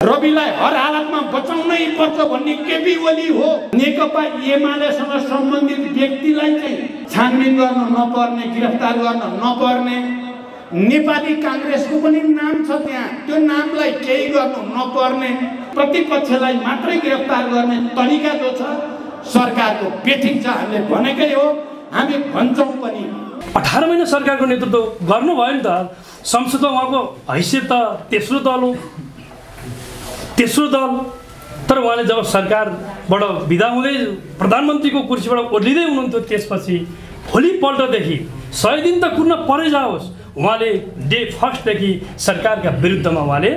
रविलाई हर हालतमा बचाउनै पर्छ भन्ने केपी ओली हो। नेकपा एमालेसँग सम्बन्धित व्यक्तिलाई चाहिँ छानबिन गर्न नपर्ने, गिरफ्तार गर्न नपर्ने, नेपाली कांग्रेसको पनि नाम छ त्यहाँ, त्यो नामलाई केही गर्नु नपर्ने, प्रतिपक्षलाई मात्रै गिरफ्तार गर्ने तरिका जो छ सरकारको बेठिक छ। हामीले भनेकै हो, हामी भन्छौँ पनि। 18 महिना सरकारको नेतृत्व गर्नुभयो नि त। संसदमा उहाँको हैसियत त तेस्रो दल हो, तेस्रो दल। तर उहाँले जब सरकारबाट बिदा हुँदै प्रधानमन्त्रीको कुर्सीबाट ओर्लिँदै हुनुहुन्थ्यो, त्यसपछि भोलिपल्टदेखि 100 दिन त कुर्न परै जाओस्, उहाँले डे फर्स्टदेखि सरकारका विरुद्धमा उहाँले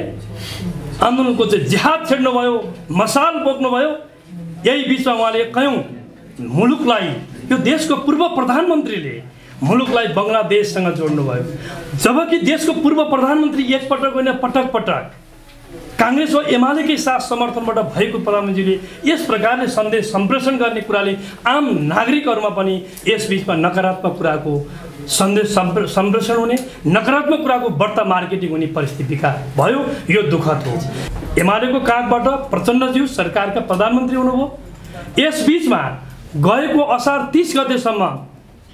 आन्दोलनको चाहिँ जिहाद छेड्नुभयो, मसाल बोक्नुभयो। यही बिचमा उहाँले कयौँ मुलुकलाई, यो देशको पूर्व प्रधानमन्त्रीले मुलुकलाई बङ्गलादेशसँग जोड्नुभयो, जबकि देशको पूर्व प्रधानमन्त्री एकपटक होइन पटक पटक कांग्रेस व एमालेकै साथ समर्थनबाट भएको प्रधानमन्त्रीले यस प्रकारले सन्देश सम्प्रेषण गर्ने कुराले आम नागरिकहरूमा पनि यस बीचमा नकारात्मक कुराको सन्देश सम्प्रेषण हुने, नकारात्मक कुराको बढ्ता मार्केटिङ हुने परिस्थिति विकास भयो। यो दुःखद हो। एमालेको काखबाट प्रचण्डज्यू सरकारका प्रधानमन्त्री हुनुभयो। यस बीचमा गएको असार 30 गतेसम्म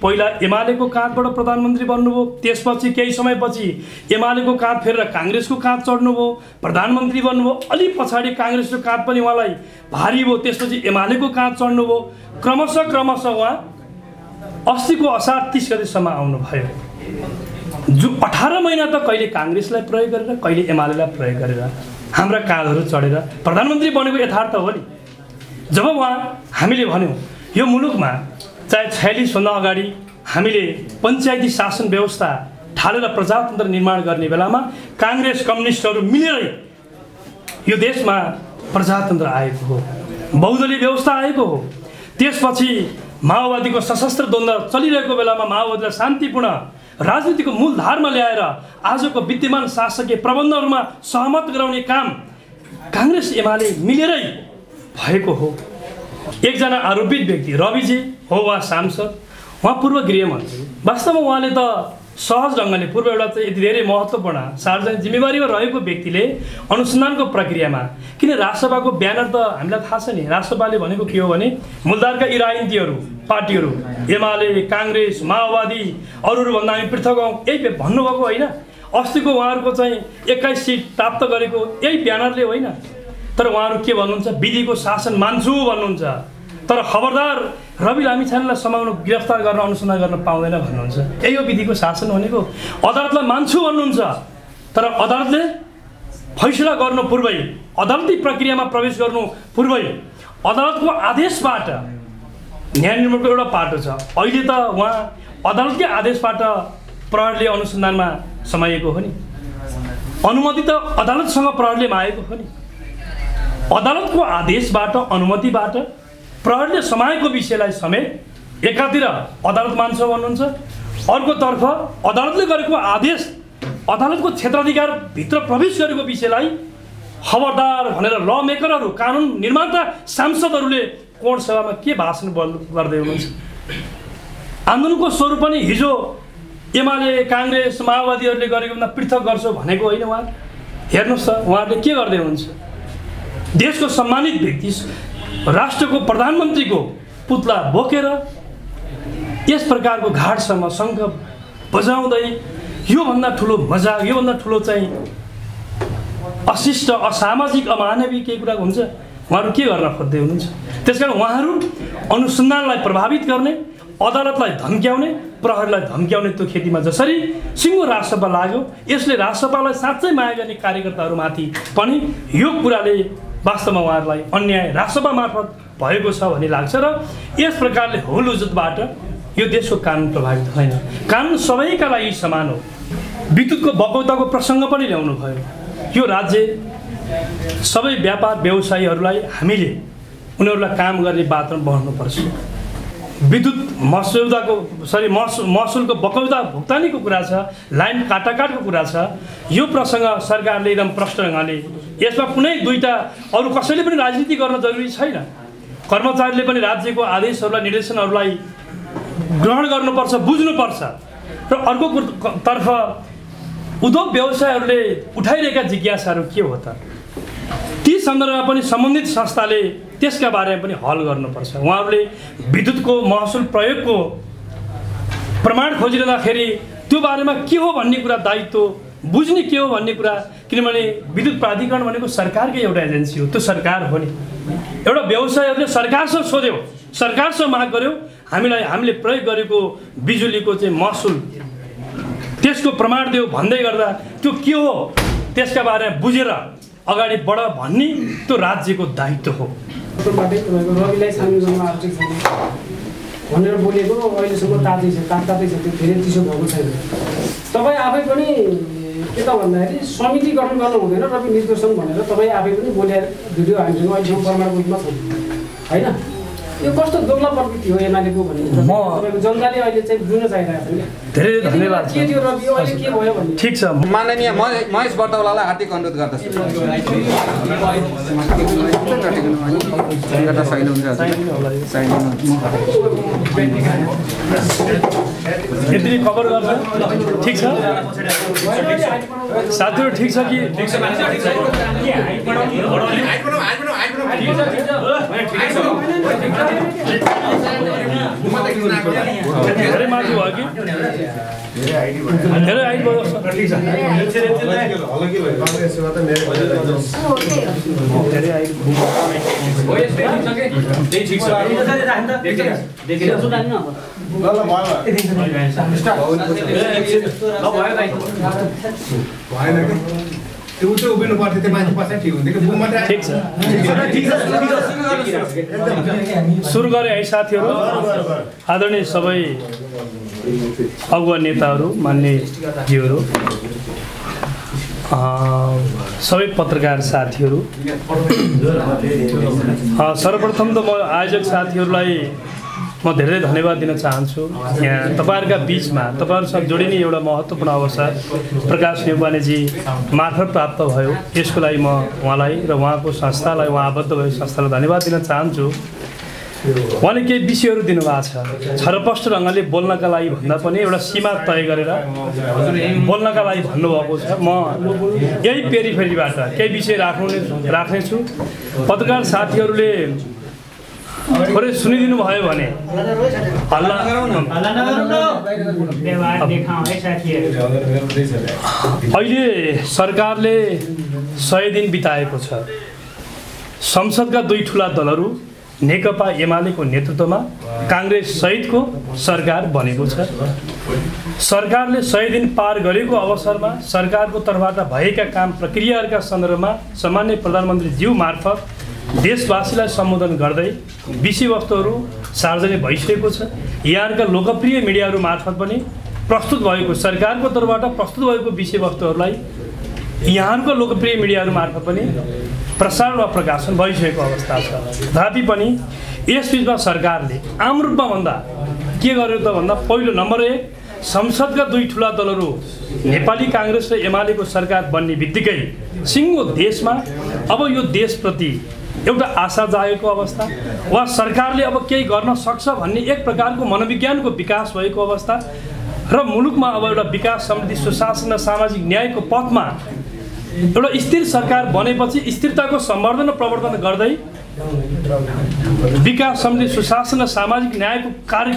पहिला एमालेको काखबाट प्रधानमन्त्री बन्नुभयो, त्यसपछि केही समयपछि एमालेको काख फेरेर कांग्रेसको काख चढ्नुभयो, प्रधानमन्त्री बन्नुभयो। अलि पछाडि कांग्रेसको काख पनि उहाँलाई भारी भयो, त्यसपछि एमालेको काख चढ्नुभयो। क्रमशः उहाँ अस्तिको असार 30 गतेसम्म आउनुभयो। जो 18 महिना त कहिले कांग्रेसलाई प्रयोग गरेर, कहिले एमालेलाई प्रयोग गरेर हाम्रा काँधहरू चढेर प्रधानमन्त्री बनेको यथार्थ हो नि। जब उहाँ हामीले भन्यौँ यो मुलुकमा चाहे 46 भन्दा अगाडि हामीले पञ्चायती शासन व्यवस्था ठालेर प्रजातन्त्र निर्माण गर्ने बेलामा कांग्रेस कम्युनिस्टहरू मिलेरै यो देशमा प्रजातन्त्र आएको हो, बहुदलीय व्यवस्था आएको हो। त्यसपछि माओवादीको सशस्त्र द्वन्द्व चलिरहेको बेलामा माओवादीलाई शान्तिपूर्ण राजनीतिको मूलधारमा ल्याएर आजको विद्यमान शासकीय प्रबन्धहरूमा सहमत गराउने काम कांग्रेस एमाले मिलेरै भएको हो। एकजना आरोपित व्यक्ति रविजी हो, उहाँ सांसद, उहाँ पूर्व गृहमन्त्री। वास्तवमा उहाँले त सहज ढङ्गले पूर्व एउटा चाहिँ यति धेरै महत्त्वपूर्ण सार्वजनिक जिम्मेवारीमा रहेको व्यक्तिले अनुसन्धानको प्रक्रियामा, किन राष्ट्रसभाको ब्यानर त हामीलाई थाहा छ नि, राष्ट्रसभाले भनेको के हो भने मुलुकका यी राजनीतिहरू पार्टीहरू एमाले, कांग्रेस, माओवादी अरूभन्दा हामी पृथक हौँ यही भन्नुभएको होइन। अस्तिको उहाँहरूको चाहिँ 21 सिट प्राप्त गरेको यही ब्यानरले होइन। तर उहाँहरू के भन्नुहुन्छ, विधिको शासन मान्छु भन्नुहुन्छ। तर खबरदार रवि लामिछानेलाई समाउन, गिरफ्तार गर्न, अनुसन्धान गर्न पाउँदैन भन्नुहुन्छ। यही हो विधिको शासन भनेको। अदालतलाई मान्छु भन्नुहुन्छ, तर अदालतले फैसला गर्नु पूर्वै, अदालती प्रक्रियामा प्रवेश गर्नु पूर्वै अदालतको आदेशबाट न्याय निर्माणको एउटा पाटो छ। अहिले त उहाँ अदालतकै आदेशबाट प्रहरीले अनुसन्धानमा समाएको हो नि, अनुमति त अदालतसँग प्रहरीले मागेको हो नि। अदालतको आदेशबाट, अनुमतिबाट प्रहरीले समाएको विषयलाई समेत एकातिर अदालत मान्छ भन्नुहुन्छ, अर्कोतर्फ अदालतले गरेको आदेश, अदालतको क्षेत्राधिकार भित्र प्रवेश गरेको विषयलाई खबरदार भनेर ल मेकरहरू, कानुन निर्माता सांसदहरूले कोर्ट सभामा के भाषण गर्दै हुनुहुन्छ। आन्दोलनको स्वरूप पनि हिजो एमाले, कांग्रेस, माओवादीहरूले गरेको भन्दा पृथक गर्छौ भनेको होइन। उहाँ हेर्नुहोस् त उहाँहरूले के गर्दै हुनुहुन्छ। देशको सम्मानित व्यक्ति, राष्ट्रको प्रधानमन्त्रीको पुतला बोकेर यस प्रकारको घाटसम्म शङ्ख बजाउँदै योभन्दा ठुलो मजाक, योभन्दा ठुलो चाहिँ अशिष्ट, असामाजिक, अमानवीय केही कुरा हुन्छ। उहाँहरू के गर्न खोज्दै हुनुहुन्छ। त्यसकारण उहाँहरू अनुसन्धानलाई प्रभावित गर्ने, अदालतलाई धम्क्याउने, प्रहरीलाई धम्क्याउने त्यो खेतीमा जसरी सिङ्गो राजसभा लाग्यो, यसले राजसभालाई साँच्चै माया गर्ने कार्यकर्ताहरूमाथि पनि यो कुराले वास्तवमा उहाँहरूलाई अन्याय राजसभा मार्फत भएको छ भन्ने लाग्छ। र यस प्रकारले हुलुजुतबाट यो देशको कानुन प्रभावित होइन। कानुन सबैका लागि समान हो। विद्युतको बकौताको प्रसङ्ग पनि ल्याउनु भयो। यो राज्य सबै व्यापार व्यवसायीहरूलाई हामीले उनीहरूलाई काम गर्ने वातावरण बनाउनुपर्छ। विद्युत महसुलको बकौता भुक्तानीको कुरा छ, लाइन काटाकाटको कुरा छ। यो प्रसङ्ग सरकारले एकदम प्रष्ट ढङ्गले, यसमा कुनै दुईटा अरू कसैले पनि राजनीति गर्न जरुरी छैन। कर्मचारीले पनि राज्यको आदेशहरूलाई, निर्देशनहरूलाई ग्रहण गर्नुपर्छ, बुझ्नुपर्छ। र अर्को तर्फ उद्योग व्यवसायहरूले उठाइरहेका जिज्ञासाहरू के हो त? ती सन्दर्भमा पनि सम्बन्धित संस्थाले त्यसका बारेमा पनि हल गर्नुपर्छ। उहाँहरूले विद्युतको महसुल प्रयोगको प्रमाण खोजिरहँदाखेरि त्यो बारेमा के हो भन्ने कुरा दायित्व बुझ्ने के हो भन्ने कुरा, किनभने विद्युत प्राधिकरण भनेको सरकारकै एउटा एजेन्सी हो, त्यो सरकार हो नि। एउटा व्यवसायहरूले सरकारसँग सोध्यो, सरकारसँग माग गर्यो, हामीले प्रयोग गरेको बिजुलीको चाहिँ महसुल त्यसको प्रमाण दियो भन्दै गर्दा त्यो के हो त्यसका बारेमा बुझेर अगाडि बढ भन्ने त्यो राज्यको दायित्व हो। रविलाई सामेल गर्न आवश्यक छैन भनेर बोलेको अहिलेसम्म तातै छ, त्यो धेरै चिसो भएको छैन। तपाईँ आफै पनि के त भन्दाखेरि समिति गठन गर्नु हुँदैन, रवि निर्देशन भनेर तपाईँ आफै पनि बोलेर भिडियो हामीसँग अहिलेसम्म प्रमाणको रूपमा छ होइन। यो कस्तो दुर्लभ प्रवृत्ति हो एमालेको भन्ने तपाईँको जनताले अहिले चाहिँ बुझ्न चाहिरहेको छ। धेरै धन्यवाद। के थियो रवि अहिले के भयो भन्ने। ठिक छ, माननीय महेश बर्तौलालाई हार्दिक अनुरोध गर्दछु। यति खबर गर्छ। ठिक छ साथीहरू, ठिक छ कि धेरै माथि भयो कि धेरै हाइट भयो। सुरु गरे है साथीहरू। आदरणीय सबै अगुवा नेताहरू, मान्यज्यूहरू, सबै पत्रकार साथीहरू, सर्वप्रथम त म आयोजक साथीहरूलाई म धेरै धन्यवाद दिन चाहन्छु। यहाँ तपाईँहरूका बिचमा तपाईँहरूसँग जोडिने एउटा महत्त्वपूर्ण अवसर प्रकाश नेउपानेजी मार्फत प्राप्त भयो। यसको लागि म उहाँलाई र उहाँको संस्थालाई, उहाँ आबद्ध भएको संस्थालाई धन्यवाद दिन चाहन्छु। उहाँले केही विषयहरू दिनुभएको छ, छरपष्ट ढङ्गले बोल्नका लागि भन्दा पनि एउटा सीमा तय गरेर बोल्नका लागि भन्नुभएको छ। म यही पेरिफेरीबाट केही विषय राख्नेछु। पत्रकार साथीहरूले थोरै सुनिदिनु भयो भने अहिले सरकारले 100 दिन बिताएको छ। संसदका दुई ठुला दलहरू नेकपा एमालेको नेतृत्वमा काङ्ग्रेस सहितको सरकार बनेको छ। सरकारले 100 दिन पार गरेको अवसरमा सरकारको तर्फबाट भएका काम प्रक्रियाहरूका सन्दर्भमा सामान्य प्रधानमन्त्री ज्यू मार्फत देशवासीलाई सम्बोधन गर्दै विषयवस्तुहरू सार्वजनिक भइसकेको छ। यहाँका लोकप्रिय मिडियाहरू मार्फत पनि प्रस्तुत भएको, सरकारको तर्फबाट प्रस्तुत भएको विषयवस्तुहरूलाई यहाँका लोकप्रिय मिडियाहरू मार्फत पनि प्रसारण वा प्रकाशन भइसकेको अवस्था छ। तथापि पनि यस बिचमा सरकारले आम रूपमा भन्दा के गर्यो त भन्दा पहिलो नम्बर 1, संसदका दुई ठुला दलहरू नेपाली काङ्ग्रेस र एमालेको सरकार बन्ने बित्तिकै सिङ्गो देशमा अब यो देशप्रति एउटा आशा जागेको अवस्था वा सरकारले अब केही गर्न सक्छ भन्ने एक प्रकारको मनोविज्ञानको विकास भएको अवस्था र मुलुकमा अब एउटा विकास, समृद्धि, सुशासन र सामाजिक न्यायको पथमा एउटा स्थिर सरकार बनेपछि स्थिरताको सम्वर्धन र प्रवर्धन गर्दै विकास, समृद्धि, सुशासन र सामाजिक न्यायको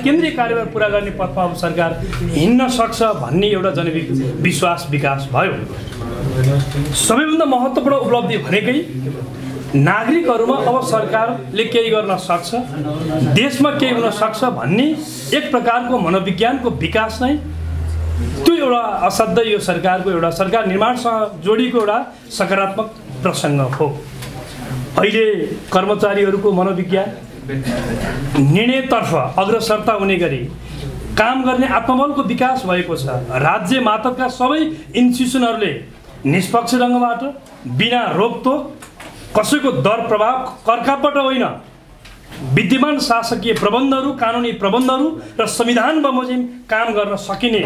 केन्द्रीय कार्यभार पुरा गर्ने पथमा अब सरकार हिँड्न सक्छ भन्ने एउटा जनविश्वास विकास भयो। सबैभन्दा महत्त्वपूर्ण उपलब्धि भनेकै नागरिकहरूमा अब सरकारले केही गर्न सक्छ, देशमा केही हुन सक्छ भन्ने एक प्रकारको मनोविज्ञानको विकास नै त्यो एउटा असाध्यै यो सरकारको एउटा सरकार निर्माणसँग जोडिएको एउटा सकारात्मक प्रसङ्ग हो। अहिले कर्मचारीहरूको मनोविज्ञान निर्णयतर्फ अग्रसरता हुने गरी काम गर्ने आत्मबलको विकास भएको छ। राज्य मातहतका सबै इन्स्टिट्युसनहरूले निष्पक्ष ढङ्गबाट बिना रोकटोक कसैको दर प्रभाव कर्कापट होइन, विद्यमान शासकीय प्रबन्धहरू, कानुनी प्रबन्धहरू र संविधान बमोजिम काम गर्न सकिने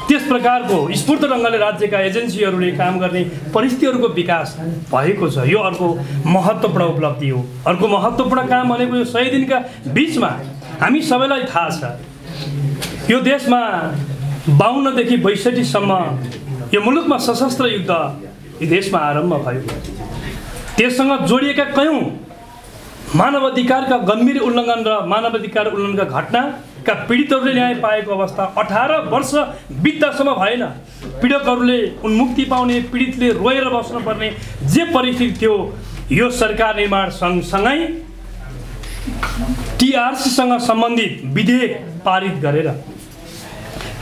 त्यस प्रकारको स्फूर्त ढङ्गले राज्यका एजेन्सीहरूले काम गर्ने परिस्थितिहरूको विकास भएको छ। यो अर्को महत्त्वपूर्ण उपलब्धि हो। अर्को महत्त्वपूर्ण काम भनेको यो 100 दिनका बिचमा हामी सबैलाई थाहा छ यो देशमा 52 देखि 62 सम्म यो मुलुकमा सशस्त्र युद्ध यो देशमा आरम्भ भयो। त्यससँग जोडिएका कयौं मानवाधिकारका गम्भीर उल्लङ्घन र मानवाधिकार उल्लङ्घनका घटनाका पीडितहरूले न्याय पाएको अवस्था 18 वर्ष बित्दासम्म भएन। पीडकहरूले उन्मुक्ति पाउने, पीडितले रोएर बस्नुपर्ने जे परिस्थिति थियो, यो सरकार निर्माण सँगसँगै टीआरसीसँग सम्बन्धित विधेयक पारित गरेर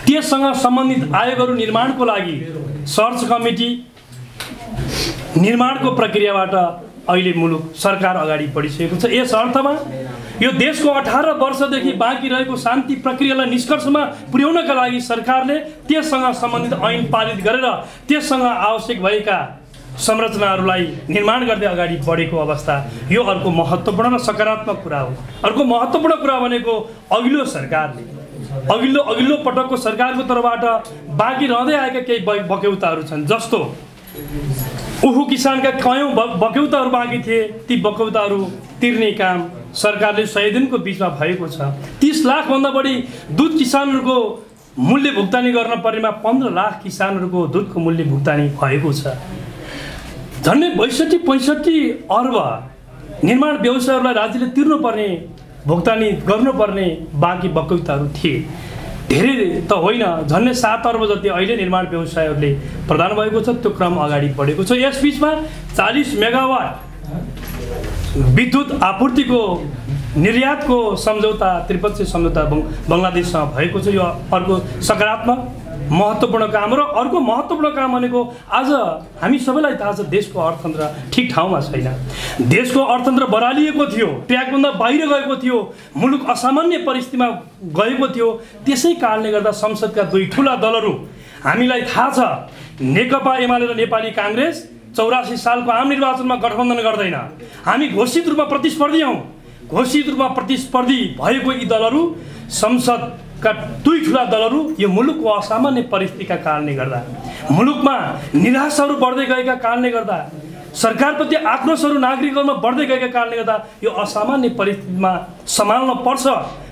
त्यससँग सम्बन्धित आयोगहरू निर्माणको लागि सर्च कमिटी निर्माणको प्रक्रियाबाट अहिले मुलुक सरकार अगाडि बढिसकेको छ। यस अर्थमा यो देशको 18 वर्षदेखि बाँकी रहेको शान्ति प्रक्रियालाई निष्कर्षमा पुर्याउनका लागि सरकारले त्यससँग सम्बन्धित ऐन पारित गरेर त्यससँग आवश्यक भएका संरचनाहरूलाई निर्माण गर्दै अगाडि बढेको अवस्था, यो अर्को महत्त्वपूर्ण र सकारात्मक कुरा हो। अर्को महत्त्वपूर्ण कुरा भनेको अघिल्लो सरकारले अघिल्लो पटकको सरकारको तर्फबाट बाँकी रहँदै आएका केही बक्यौताहरू छन्। जस्तो उखु किसानका कयौं बक्यौताहरू बाँकी थिए, ती बक्यौताहरू तिर्ने काम सरकारले 100 दिनको बिचमा भएको छ। 30 लाखभन्दा बढी दुध किसानहरूको मूल्य भुक्तानी गर्न पर्नेमा 15 लाख किसानहरूको दुधको मूल्य भुक्तानी भएको छ। झन्डै 62-65 अर्ब निर्माण व्यवसायहरूलाई राज्यले तिर्नुपर्ने, भुक्तानी गर्नुपर्ने बाँकी बक्यौताहरू थिए। धेरै त होइन, झन्डै 7 अर्ब जति अहिले निर्माण व्यवसायहरूले प्रदान भएको छ। त्यो क्रम अगाडि बढेको छ। यस बीचमा 40 मेगावाट विद्युत आपूर्तिको निर्यातको सम्झौता, त्रिपक्षीय सम्झौता बङ्गलादेशसँग भएको छ। यो अर्को सकारात्मक महत्त्वपूर्ण काम र अर्को महत्त्वपूर्ण काम भनेको आज हामी सबैलाई थाहा छ देशको अर्थतन्त्र ठिक ठाउँमा छैन। देशको अर्थतन्त्र बरालिएको थियो, ट्र्याकभन्दा बाहिर गएको थियो, मुलुक असामान्य परिस्थितिमा गएको थियो। त्यसै कारणले गर्दा संसदका दुई ठुला दलहरू, हामीलाई थाहा छ नेकपा एमाले र नेपाली काङ्ग्रेस 84 सालको आम निर्वाचनमा गठबन्धन गर्दैन। हामी घोषित रूपमा प्रतिस्पर्धी हौँ। घोषित रूपमा प्रतिस्पर्धी भएको यी दलहरू, संसदका दुई ठुला दलहरू, यो मुलुकको असामान्य परिस्थितिका कारणले गर्दा, मुलुकमा निराशाहरू बढ्दै गएका कारणले गर्दा, सरकारप्रति आक्रोशहरू नागरिकहरूमा बढ्दै गएका कारणले गर्दा यो असामान्य परिस्थितिमा सम्हाल्न पर्छ,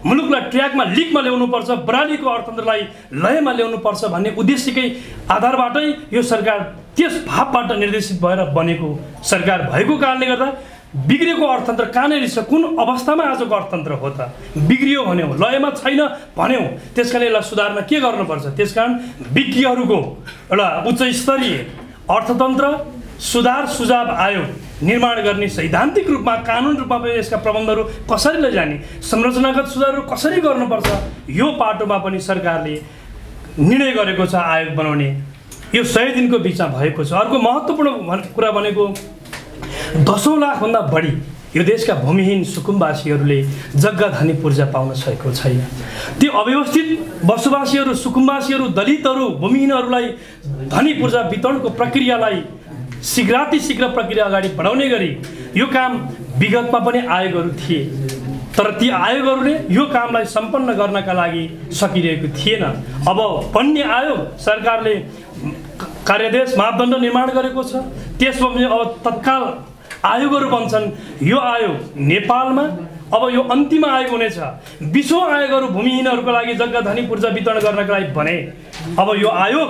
मुलुकलाई ट्र्याकमा लिकमा ल्याउनुपर्छ, बरालीको अर्थतन्त्रलाई लयमा ल्याउनुपर्छ भन्ने उद्देश्यकै आधारबाटै यो सरकार त्यस भावबाट निर्देशित भएर बनेको सरकार भएको कारणले गर्दा बिग्रेको अर्थतन्त्र कहाँनिर छ, कुन अवस्थामा आजको अर्थतन्त्र हो त? बिग्रियो भन्यौँ, लयमा छैन भन्यौँ, त्यसकारण यसलाई सुधार्न के गर्नुपर्छ? त्यसकारण विज्ञहरूको एउटा उच्च स्तरीय अर्थतन्त्र सुधार सुझाव आयोग निर्माण गर्ने, सैद्धान्तिक रूपमा कानुन रूपमा पनि यसका प्रबन्धहरू कसरी लैजाने, संरचनागत सुधारहरू कसरी गर्नुपर्छ, यो पाटोमा पनि सरकारले निर्णय गरेको छ आयोग बनाउने। यो 100 दिनको बिचमा भएको छ। अर्को महत्त्वपूर्ण कुरा भनेको 10 लाखभन्दा बढी यो देशका भूमिहीन सुकुम्बासीहरूले जग्गा धनी पूर्जा पाउन सकेको छैन। त्यो अव्यवस्थित बसोबासीहरू, सुकुम्बासीहरू, दलितहरू, भूमिहीनहरूलाई धनी पूर्जा वितरणको प्रक्रियालाई शीघ्र प्रक्रिया अगाडि बढाउने गरी यो काम विगतमा पनि आयोगहरू थिए, तर ती आयोगहरूले यो कामलाई सम्पन्न गर्नका लागि सकिरहेको थिएन। अब बन्ने आयोग सरकारले कार्यादेश मापदण्ड निर्माण गरेको छ। त्यसमा पनि अब तत्काल आयोगहरू बन्छन्। यो आयोग नेपालमा अब यो अन्तिम आयोग हुनेछ। 20औं आयोगहरू भूमिहीनहरूको लागि जग्गा धनी पूर्जा वितरण गर्नका लागि बने। अब यो आयोग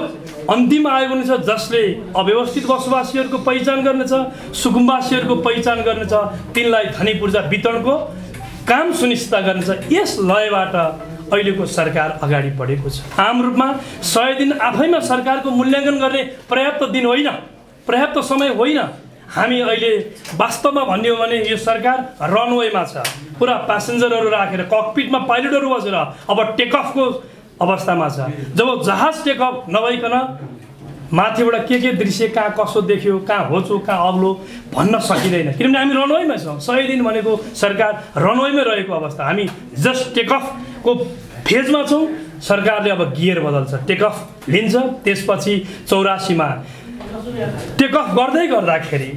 अन्तिम आयोग हुनेछ जसले अव्यवस्थित बसोबासीहरूको पहिचान गर्नेछ, सुकुम्बासीहरूको पहिचान गर्नेछ, तिनलाई धनी पूर्जा वितरणको काम सुनिश्चित गर्नेछ। यस लयबाट अहिलेको सरकार अगाडि बढेको छ। आम रूपमा 100 दिन आफैमा सरकारको मूल्याङ्कन गर्ने पर्याप्त दिन होइन, पर्याप्त समय होइन। हामी अहिले वास्तवमा भन्ने हो भने यो सरकार रनवेमा छ, पुरा प्यासेन्जरहरू राखेर ककपिटमा पाइलटहरू बसेर अब टेकअफको अवस्थामा छ। जब जहाज टेकअफ नभइकन माथिबाट के दृश्य कहाँ कसो देख्यो, कहाँ होचो कहाँ अग्लो भन्न सकिँदैन, किनभने हामी रनवेमा छौँ। 100 दिन भनेको सरकार रनवेमै रहेको अवस्था। हामी जस्ट टेकअफको फेजमा छौँ। सरकारले अब गियर बदल्छ, टेकअफ लिन्छ, त्यसपछि 84मा टेकअफ गर्दै गर्दाखेरि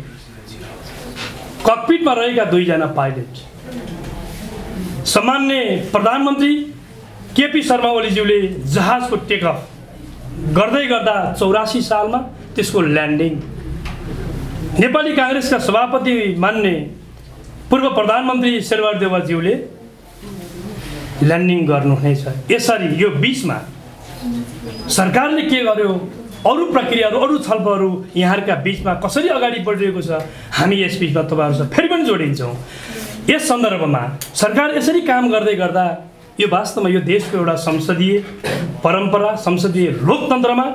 ककपिटमा रहेका 2 जना पाइलट, सामान्य प्रधानमन्त्री केपी शर्मा ओलीज्यूले जहाजको टेकअफ गर्दै गर्दा 84 सालमा त्यसको ल्यान्डिङ, नेपाली काङ्ग्रेसका सभापति मान्ने पूर्व प्रधानमन्त्री शेरबहादुर देउवाज्यूले ल्यान्डिङ गर्नुहुनेछ। यसरी यो बीचमा सरकारले के गर्यो अरू प्रक्रियाहरू अरू छलफलहरू यहाँहरूका बिचमा कसरी अगाडि बढिरहेको छ हामी यस बिचमा तपाईँहरूसँग फेरि पनि जोडिन्छौँ। यस सन्दर्भमा सरकार यसरी काम गर्दै गर्दा यो वास्तवमा यो देशको एउटा संसदीय परम्परा संसदीय लोकतन्त्रमा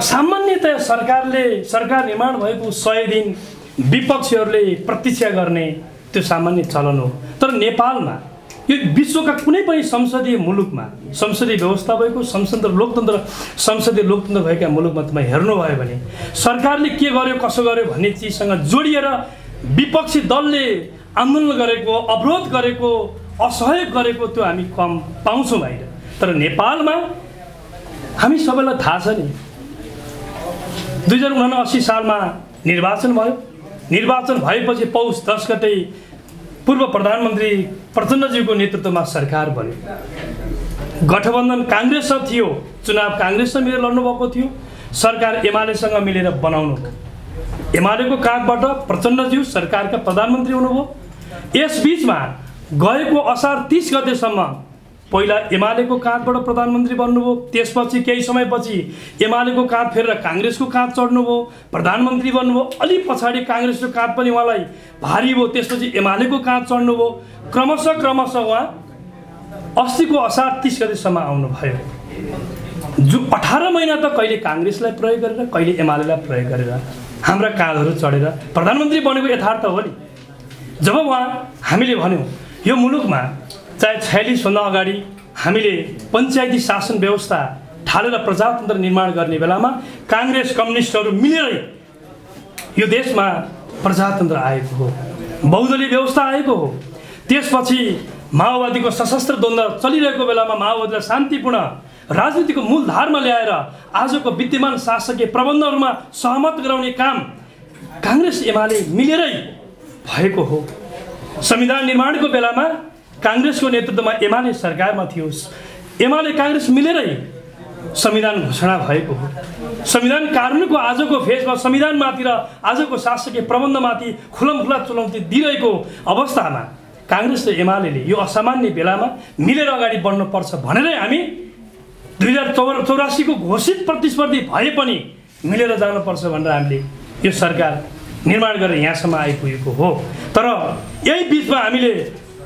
सामान्यतया सरकार निर्माण भएको 100 दिन विपक्षीहरूले प्रतीक्षा गर्ने त्यो सामान्य चलन हो। तर नेपालमा यो विश्वका कुनै पनि संसदीय मुलुकमा संसदीय व्यवस्था भएको संसदीय लोकतन्त्र भएका मुलुकमा तपाईँ हेर्नुभयो भने सरकारले के गर्यो कसो गर्यो भन्ने चिजसँग जोडिएर विपक्षी दलले आन्दोलन गरेको अवरोध गरेको असहयोग गरेको त्यो हामी कम पाउँछौँ बाहिर। तर नेपालमा हामी सबैलाई थाहा छ नि 2079 सालमा निर्वाचन भयो। निर्वाचन भएपछि पौष 10 गते पूर्व प्रधानमन्त्री प्रचण्डज्यूको नेतृत्वमा सरकार बन्यो। गठबन्धन काङ्ग्रेससँग थियो, चुनाव काङ्ग्रेससँग मिलेर लड्नुभएको थियो, सरकार एमालेसँग मिलेर बनाउनु। एमालेको काखबाट प्रचण्डज्यू सरकारका प्रधानमन्त्री हुनुभयो। यस बीचमा गएको असार 30 गतेसम्म पहिला एमालेको काखबाट प्रधानमन्त्री बन्नुभयो, त्यसपछि केही समयपछि एमालेको काख फेरेर काङ्ग्रेसको काख चढ्नुभयो, प्रधानमन्त्री बन्नुभयो। अलि पछाडि काङ्ग्रेसको काख पनि उहाँलाई भारी भयो, त्यसपछि एमालेको काख चढ्नुभयो। क्रमशः उहाँ अस्तिको असार 30 गतेसम्म आउनुभयो। जो 18 महिना त कहिले काङ्ग्रेसलाई प्रयोग गरेर कहिले एमालेलाई प्रयोग गरेर हाम्रा काँधहरू चढेर प्रधानमन्त्री बनेको यथार्थ हो नि। जब उहाँ हामीले भन्यौँ यो मुलुकमा चाहे 46 भन्दा अगाडि हामीले पञ्चायती शासन व्यवस्था ढालेर प्रजातन्त्र निर्माण गर्ने बेलामा काङ्ग्रेस कम्युनिस्टहरू मिलेरै यो देशमा प्रजातन्त्र आएको हो, बहुदलीय व्यवस्था आएको हो। त्यसपछि माओवादीको सशस्त्र द्वन्द्व चलिरहेको बेलामा माओवादीलाई शान्तिपूर्ण राजनीतिको मूलधारमा ल्याएर आजको विद्यमान शासकीय प्रबन्धहरूमा सहमत गराउने काम काङ्ग्रेस एमाले मिलेरै भएको हो। संविधान निर्माणको बेलामा काङ्ग्रेसको नेतृत्वमा एमाले सरकारमा थियो, एमाले काङ्ग्रेस मिलेरै संविधान घोषणा भएको हो। संविधान कानुनको आजको फेजमा संविधानमाथि र आजको शासकीय प्रबन्धमाथि खुलमखुला चुनौती दिइरहेको अवस्थामा काङ्ग्रेस र एमाले यो असामान्य बेलामा मिलेर अगाडि बढ्नुपर्छ भनेरै हामी 2084 को घोषित प्रतिस्पर्धी भए पनि मिलेर जानुपर्छ भनेर हामीले यो सरकार निर्माण गरेर यहाँसम्म आइपुगेको हो। तर यही बिचमा हामीले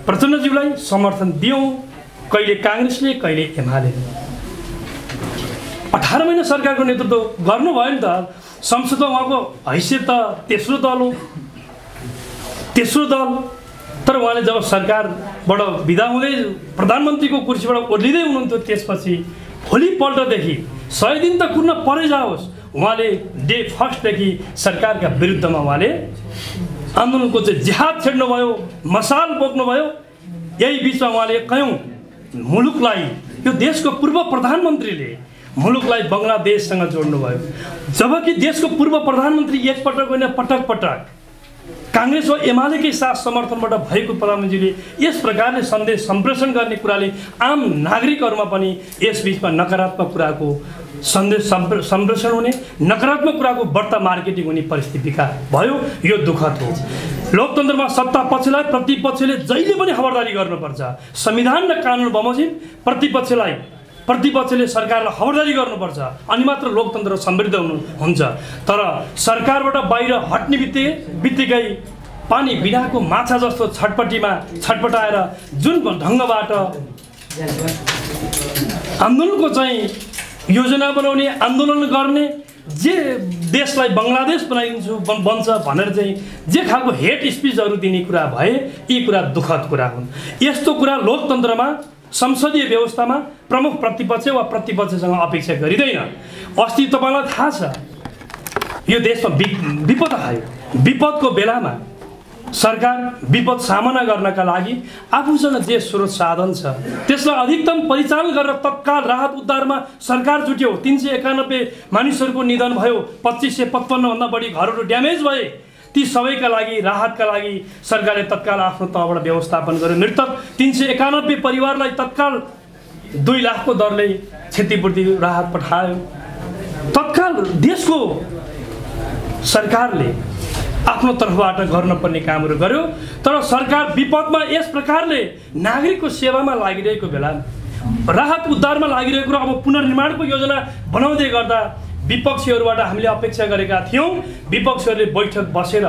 प्रचण्डज्यूलाई समर्थन दियौँ, कहिले काङ्ग्रेसले कहिले एमाले। 18 महिना सरकारको नेतृत्व गर्नुभयो नि त। संसदमा उहाँको हैसियत त तेस्रो दल तर उहाँले जब सरकारबाट बिदा हुँदै प्रधानमन्त्रीको कुर्सीबाट ओर्लिँदै हुनुहुन्थ्यो त्यसपछि भोलिपल्टदेखि 100 दिन त कुर्न परै जाओस् उहाँले डे फर्स्टदेखि सरकारका विरुद्धमा उहाँले आन्दोलनको चाहिँ जिहाद छेड्नुभयो, मसाल बोक्नुभयो। यही बिचमा उहाँले कयौँ मुलुकलाई यो देशको पूर्व प्रधानमन्त्रीले मुलुकलाई बङ्गलादेशसँग जोड्नुभयो, जबकि देशको पूर्व प्रधानमन्त्री एकपटक होइन पटक काङ्ग्रेस वा एमालेकै साथ समर्थनबाट भएको प्रधानमन्त्रीले यस प्रकारले सन्देश सम्प्रेषण गर्ने कुराले आम नागरिकहरूमा पनि यस बिचमा नकारात्मक कुराको सन्देश सम्प्रेषण हुने, नकारात्मक कुराको बढ्ता मार्केटिङ हुने परिस्थिति विकास भयो। यो दुःखद हो। लोकतन्त्रमा सत्ता पक्षलाई प्रतिपक्षले जहिले पनि खबरदारी गर्नुपर्छ। संविधान र कानुन बमोजिम प्रतिपक्षले सरकारलाई खबरदारी गर्नुपर्छ, अनि मात्र लोकतन्त्र समृद्ध हुन्छ। तर सरकारबाट बाहिर हट्ने बित्तिकै पानी बिनाको माछा जस्तो छटपटाएर जुन ढङ्गबाट आन्दोलनको चाहिँ योजना बनाउने, आन्दोलन गर्ने, जे देशलाई बङ्गलादेश बन्छ भनेर चाहिँ जे खालको हेट स्पिचहरू दिने कुरा भए यी कुरा दुःखद कुरा हुन्। यस्तो कुरा लोकतन्त्रमा संसदीय व्यवस्थामा प्रमुख प्रतिपक्ष वा प्रतिपक्षसँग अपेक्षा गरिँदैन। अस्ति तपाईँलाई थाहा छ यो देशमा विपद आयो। विपदको बेलामा सरकार विपद सामना गर्नका लागि आफूसँग जे स्रोत साधन छ त्यसलाई अधिकतम परिचालन गरेर तत्काल राहत उद्धारमा सरकार जुट्यो। 391 मानिसहरूको निधन भयो, 2555 भन्दा बढी घरहरू ड्यामेज भए। ती सबैका लागि राहतका लागि सरकारले तत्काल आफ्नो तहबाट व्यवस्थापन गर्यो। मृतक 391 परिवारलाई तत्काल 2 लाखको दरले क्षतिपूर्ति राहत पठायो। तत्काल देशको सरकारले आफ्नो तर्फबाट गर्नुपर्ने कामहरू गर्यो। तर सरकार विपदमा यस प्रकारले नागरिकको सेवामा लागिरहेको बेला, राहत उद्धारमा लागिरहेको र अब पुनर्निर्माणको योजना बनाउँदै गर्दा विपक्षीहरूबाट हामीले अपेक्षा गरेका थियौँ। विपक्षीहरूले बैठक बसेर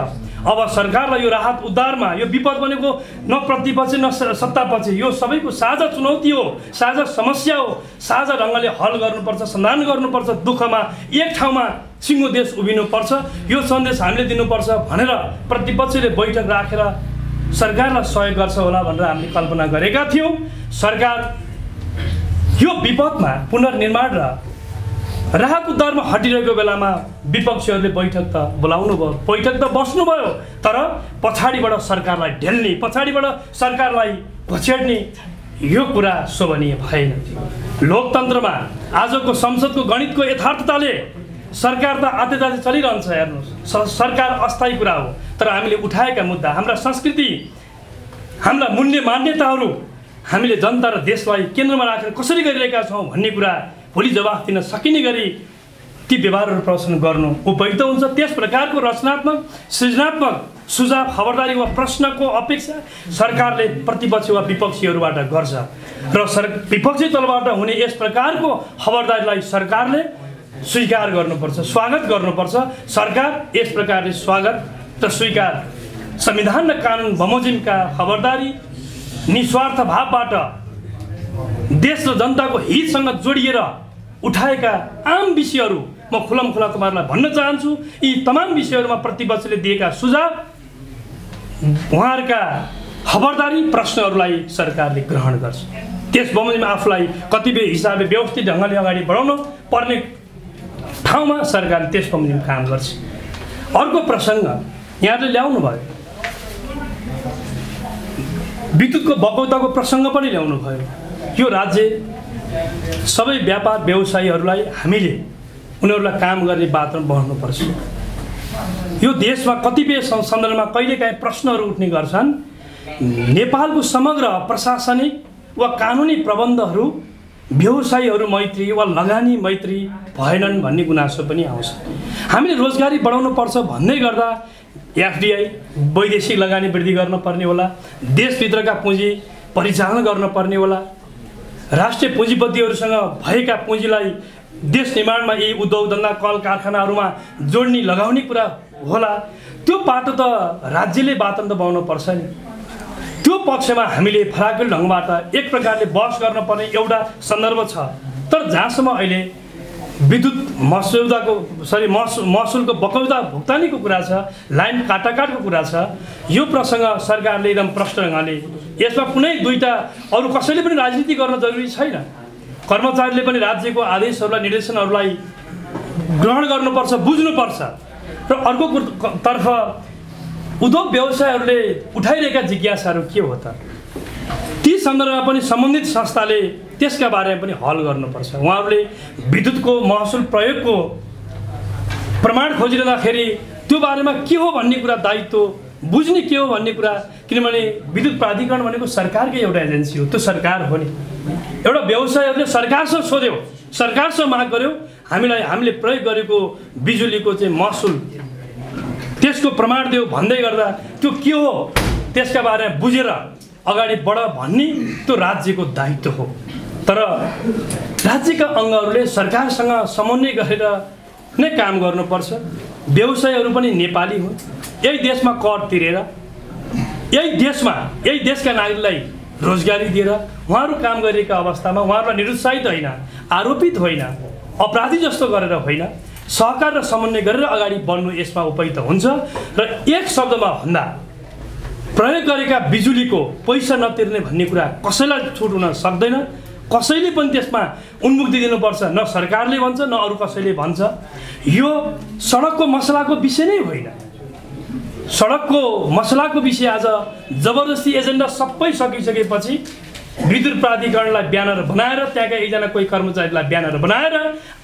अब सरकारलाई यो राहत उद्धारमा, यो विपद भनेको न प्रतिपक्ष न सत्तापक्ष, यो सबैको साझा चुनौती हो, साझा समस्या हो, साझा ढङ्गले हल गर्नुपर्छ, समाधान गर्नुपर्छ। दुःखमा एक ठाउँमा सिङ्गो देश उभिनुपर्छ, यो सन्देश हामीले दिनुपर्छ भनेर प्रतिपक्षले बैठक राखेर सरकारलाई सहयोग गर्छ होला भनेर हामीले कल्पना गरेका थियौँ। सरकार यो विपदमा पुनर्निर्माण र राहत उद्धारमा हटिरहेको बेलामा विपक्षीहरूले बैठक त बोलाउनु भयो, बैठक त बस्नुभयो, तर पछाडिबाट सरकारलाई ढेल्ने, पछाडिबाट सरकारलाई घचेड्ने यो कुरा शोभनीय भएन। लोकतन्त्रमा आजको संसदको गणितको यथार्थताले सरकार त आतेताते चलिरहन्छ। हेर्नुहोस्, सरकार अस्थायी कुरा हो, तर हामीले उठाएका मुद्दा, हाम्रा संस्कृति, हाम्रा मूल्य मान्यताहरू हामीले जनता र देशलाई केन्द्रमा राखेर कसरी गरिरहेका छौँ भन्ने कुरा भोलि जवाफ दिन सकिने गरी ती व्यवहारहरू प्रदर्शन गर्नु उपयुक्त हुन्छ। त्यस प्रकारको रचनात्मक सृजनात्मक सुझाव, खबरदारी वा प्रश्नको अपेक्षा सरकारले प्रतिपक्ष वा विपक्षीहरूबाट गर्छ र विपक्षी तलबाट हुने यस प्रकारको खबरदारीलाई सरकारले स्वीकार गर्नुपर्छ, स्वागत गर्नुपर्छ। सरकार यस प्रकारले स्वागत र स्वीकार संविधान र कानुन बमोजिमका खबरदारी निस्वार्थ भावबाट देश र जनताको हितसँग जोडिएर उठाएका आम विषयहरू म खुलमखुला तपाईँहरूलाई भन्न चाहन्छु। यी तमाम विषयहरूमा प्रतिपक्षले दिएका सुझाव, उहाँहरूका खबरदारी, प्रश्नहरूलाई सरकारले ग्रहण गर्छ। त्यस बमोजिममा आफूलाई कतिपय हिसाबले व्यवस्थित ढङ्गले अगाडि बढाउन पर्ने ठाउँमा सरकारले त्यस बमोजिम काम गर्छ। अर्को प्रसङ्ग यहाँले ल्याउनु भयो, विद्युतको बकौताको प्रसङ्ग पनि ल्याउनु भयो। यो राज्य सबै व्यापार व्यवसायीहरूलाई हामीले उनीहरूलाई काम गर्ने वातावरण बनाउनुपर्छ। यो देशमा कतिपय सन्दर्भमा कहिलेकाहीँ प्रश्नहरू उठ्ने गर्छन्, नेपालको समग्र प्रशासनिक वा कानुनी प्रबन्धहरू व्यवसायीहरू मैत्री वा लगानी मैत्री भएनन् भन्ने गुनासो पनि आउँछ। हामीले रोजगारी बढाउनुपर्छ भन्दै गर्दा एफडीआई वैदेशिक लगानी वृद्धि गर्न पर्ने होला, देशभित्रका पुँजी परिचालन गर्न पर्ने होला, राष्ट्रिय पुँजीपतिहरूसँग भएका पुँजीलाई देश निर्माणमा यी उद्योग धन्दा कल कारखानाहरूमा जोड्ने लगाउने कुरा होला। त्यो पाटो त राज्यले वातावरण त बनाउनु पर्छ नि। त्यो पक्षमा हामीले फराकिलो ढङ्गबाट एक प्रकारले बहस गर्न पर्ने एउटा सन्दर्भ छ। तर जहाँसम्म अहिले विद्युत महसुलको बकौता भुक्तानीको कुरा छ, लाइन काटाकाटको कुरा छ, यो प्रसङ्ग सरकारले एकदम प्रष्ट ढङ्गले, यसमा कुनै दुईटा अरू कसैले पनि राजनीति गर्न जरुरी छैन। कर्मचारीले पनि राज्यको आदेशहरूलाई, निर्देशनहरूलाई ग्रहण गर्नुपर्छ, बुझ्नुपर्छ। र अर्को तर्फ उद्योग व्यवसायहरूले उठाइरहेका जिज्ञासाहरू के हो त, ती सन्दर्भमा पनि सम्बन्धित संस्थाले त्यसका बारेमा पनि हल गर्नुपर्छ। उहाँहरूले विद्युतको महसुल प्रयोगको प्रमाण खोजिरहँदाखेरि त्यो बारेमा के हो भन्ने कुरा, दायित्व बुझ्ने के हो भन्ने कुरा, किनभने विद्युत प्राधिकरण भनेको सरकारकै एउटा एजेन्सी हो, त्यो सरकार हो नि। एउटा व्यवसायहरूले सरकारसँग सोध्यो, सरकारसँग माग गर्यो, हामीले प्रयोग गरेको बिजुलीको चाहिँ महसुल त्यसको प्रमाण दियो भन्दै गर्दा त्यो के हो त्यसका बारेमा बुझेर अगाडि बढ भन्ने त्यो राज्यको दायित्व हो। तर राज्यका अङ्गहरूले सरकारसँग समन्वय गरेर नै काम गर्नुपर्छ। व्यवसायीहरू पनि नेपाली हुन्, यही देशमा कर तिरेर यही देशका नागरिकलाई रोजगारी दिएर उहाँहरू काम गरिरहेका अवस्थामा उहाँहरूलाई निरुत्साहित होइन, आरोपित होइन, अपराधी जस्तो गरेर होइन, सहकार र समन्वय गरेर अगाडि बढ्नु यसमा उपयुक्त हुन्छ। र एक शब्दमा भन्दा प्रयोग गरेका बिजुलीको पैसा नतिर्ने भन्ने कुरा कसैलाई छुट हुन सक्दैन, कसैले पनि त्यसमा उन्मुक्ति दिनुपर्छ, न सरकारले भन्छ न अरू कसैले भन्छ। यो सडकको मसलाको विषय नै होइन। सडकको मसलाको विषय आज जबरजस्ती एजेन्डा सबै सकिसकेपछि विद्युत प्राधिकरणलाई ब्यानर बनाएर, त्यहाँका एकजना कोही कर्मचारीलाई ब्यानर बनाएर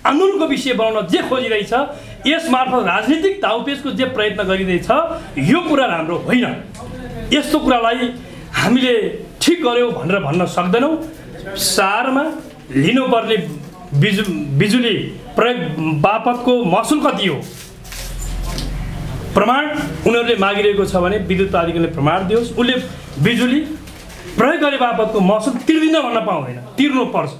आन्दोलनको विषय बनाउन जे खोजिरहेछ, यसमार्फत राजनीतिक दाउपेचको जे प्रयत्न गरिँदैछ, यो कुरा राम्रो होइन। यस्तो कुरालाई हामीले ठिक गर्यौँ भनेर भन्न सक्दैनौँ। सारमा लिनुपर्ने बिजुली प्रयोग बापतको महसुल कति हो, प्रमाण उनीहरूले मागिरहेको छ भने विद्युत प्राधिकरणले प्रमाण दियोस्। उसले बिजुली प्रयोग गरे बापतको महसुल तिर्दिन भन्न पाउँदैन, तिर्नुपर्छ।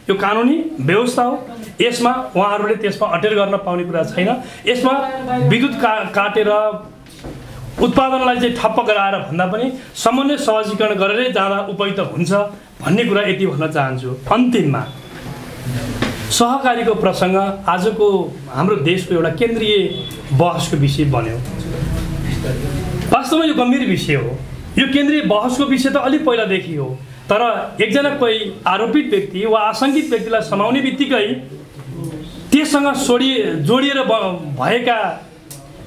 यो कानुनी व्यवस्था हो। यसमा उहाँहरूले त्यसमा अटेर गर्न पाउने कुरा छैन। यसमा विद्युत काटेर उत्पादनलाई चाहिँ ठप्प गराएर भन्दा पनि समन्वय सहजीकरण गरेरै जाँदा उपयुक्त हुन्छ भन्ने कुरा यति भन्न चाहन्छु। अन्तिममा सहकारीको प्रसङ्ग आजको हाम्रो देशको एउटा केन्द्रीय बहसको विषय बन्यो। वास्तवमा यो गम्भीर विषय हो। यो केन्द्रीय बहसको विषय त अलिक पहिलादेखि हो, तर एकजना कोही आरोपित व्यक्ति वा आशंकित व्यक्तिलाई समाउने बित्तिकै त्यससँग जोडिएर भएका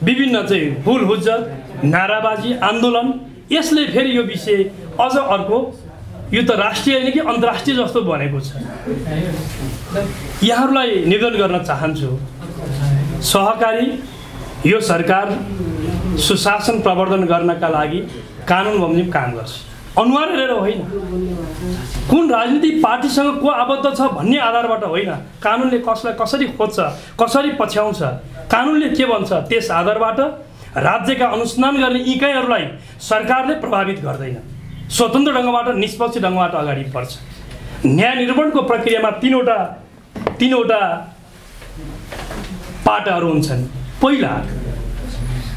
विभिन्न चाहिँ हुल हुज्जत, नाराबाजी, आन्दोलन, यसले फेरि यो विषय अझ अर्को यो त राष्ट्रिय होइन कि अन्तर्राष्ट्रिय जस्तो बनेको छ। यहाँहरूलाई निवेदन गर्न चाहन्छु, सहकारी यो सरकार सुशासन प्रवर्धन गर्नका लागि कानुन बमोजिम काम गर्छ, अनुहार हेरेर होइन, कुन राजनीतिक पार्टीसँग को आबद्ध छ भन्ने आधारबाट होइन। कानुनले कसलाई कसरी खोज्छ, कसरी पछ्याउँछ, कानुनले के भन्छ त्यस आधारबाट राज्यका अनुसन्धान गर्ने इकाइहरूलाई सरकारले प्रभावित गर्दैन, स्वतन्त्र ढङ्गबाट निष्पक्ष ढङ्गबाट अगाडि बढ्छ। न्याय निर्माणको प्रक्रियामा तीनवटा पाटाहरू हुन्छन्। पहिला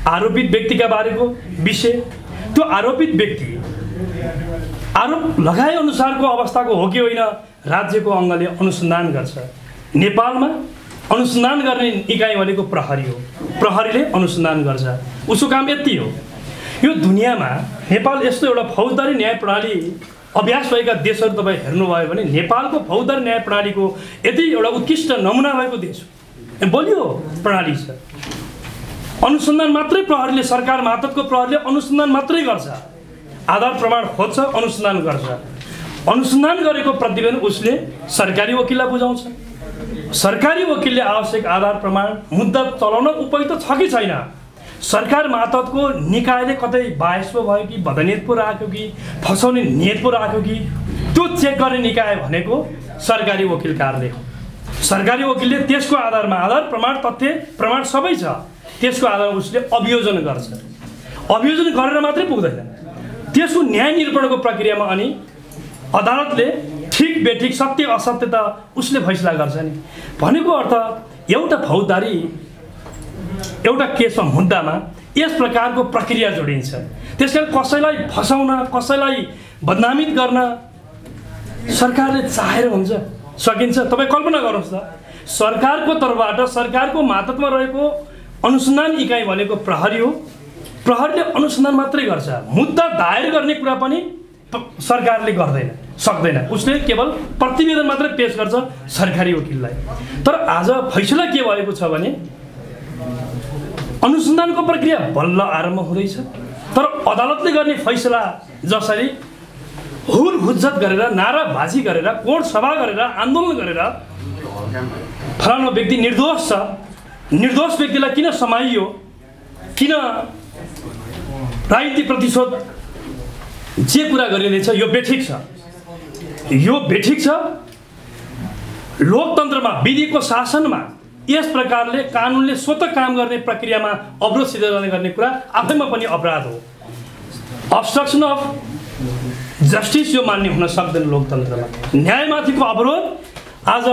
आरोपित व्यक्तिका बारेको विषय, त्यो आरोपित व्यक्ति आरोप लगाए अनुसारको अवस्थाको हो कि होइन राज्यको अङ्गले अनुसन्धान गर्छ। नेपालमा अनुसन्धान गर्ने इकाइ भनेको प्रहरी हो, प्रहरीले अनुसन्धान गर्छ, उसको काम यति हो। यो दुनियाँमा नेपाल यस्तो एउटा फौजदारी न्याय प्रणाली अभ्यास भएका देशहरू तपाईँ हेर्नुभयो भने नेपालको फौजदारी न्याय प्रणालीको यति एउटा उत्कृष्ट नमुना भएको देश हो, बलियो प्रणाली छ। अनुसन्धान मात्रै प्रहरीले, सरकार मातहतको प्रहरीले अनुसन्धान मात्रै गर्छ, आधार प्रमाण खोज्छ, अनुसन्धान गर्छ। अनुसन्धान गरेको प्रतिवेदन उसले सरकारी वकिललाई बुझाउँछ। सरकारी वकिलले आवश्यक आधार प्रमाण मुद्दा चलाउन उपयुक्त छ कि छैन, सरकार मातहतको निकायले कतै बायस पो भयो कि बदनियत पो राख्यो कि फसाउने नियत पो राख्यो कि, त्यो चेक गर्ने निकाय भनेको सरकारी वकिल कार्यालय हो। सरकारी वकिलले त्यसको आधारमा आधार प्रमाण, तथ्य प्रमाण सबै छ, त्यसको आधारमा उसले अभियोजन गर्छ। अभियोजन गरेर मात्रै पुग्दैन, त्यसको न्याय निरूपणको प्रक्रियामा अनि अदालतले ठिक बेठिक, सत्य असत्य त उसले फैसला गर्छ नि। भनेको अर्थ एउटा फौजदारी एउटा केसमा, मुद्दामा यस प्रकारको प्रक्रिया जोडिन्छ। त्यसकारण कसैलाई फसाउन, कसैलाई बदनामित गर्न सरकारले चाहेर हुन्छ, सकिन्छ। तपाईँ कल्पना गर्नुहोस् त, सरकारको तर्फबाट, सरकारको मातहतमा रहेको अनुसन्धान इकाइ भनेको प्रहरी हो, प्रहरीले अनुसन्धान मात्रै गर्छ, मुद्दा दायर गर्ने कुरा पनि सरकारले गर्दैन, सक्दैन, उसले केवल प्रतिवेदन मात्रै पेश गर्छ सरकारी वकिललाई। तर आज फैसला के भएको छ भने अनुसन्धानको प्रक्रिया बल्ल आरम्भ हुँदैछ, तर अदालतले गर्ने फैसला जसरी हुल हुज्जत गरेर, नाराबाजी गरेर, कोर्ट सभा गरेर, आन्दोलन गरेर फलानु व्यक्ति निर्दोष छ, निर्दोष व्यक्तिलाई किन समाइयो, किन राजनीतिक प्रतिशोध जे कुरा गरिँदैछ यो बेठिक छ, यो बेठिक छ। लोकतन्त्रमा, विधिको शासनमा यस प्रकारले कानुनले स्वतः काम गर्ने प्रक्रियामा अवरोध सिर्जना गर्ने कुरा आफैमा पनि अपराध हो। अब्स्ट्रक्सन अफ जस्टिस यो मान्य हुन सक्दैन लोकतन्त्रमा। न्यायमाथिको अवरोध। आज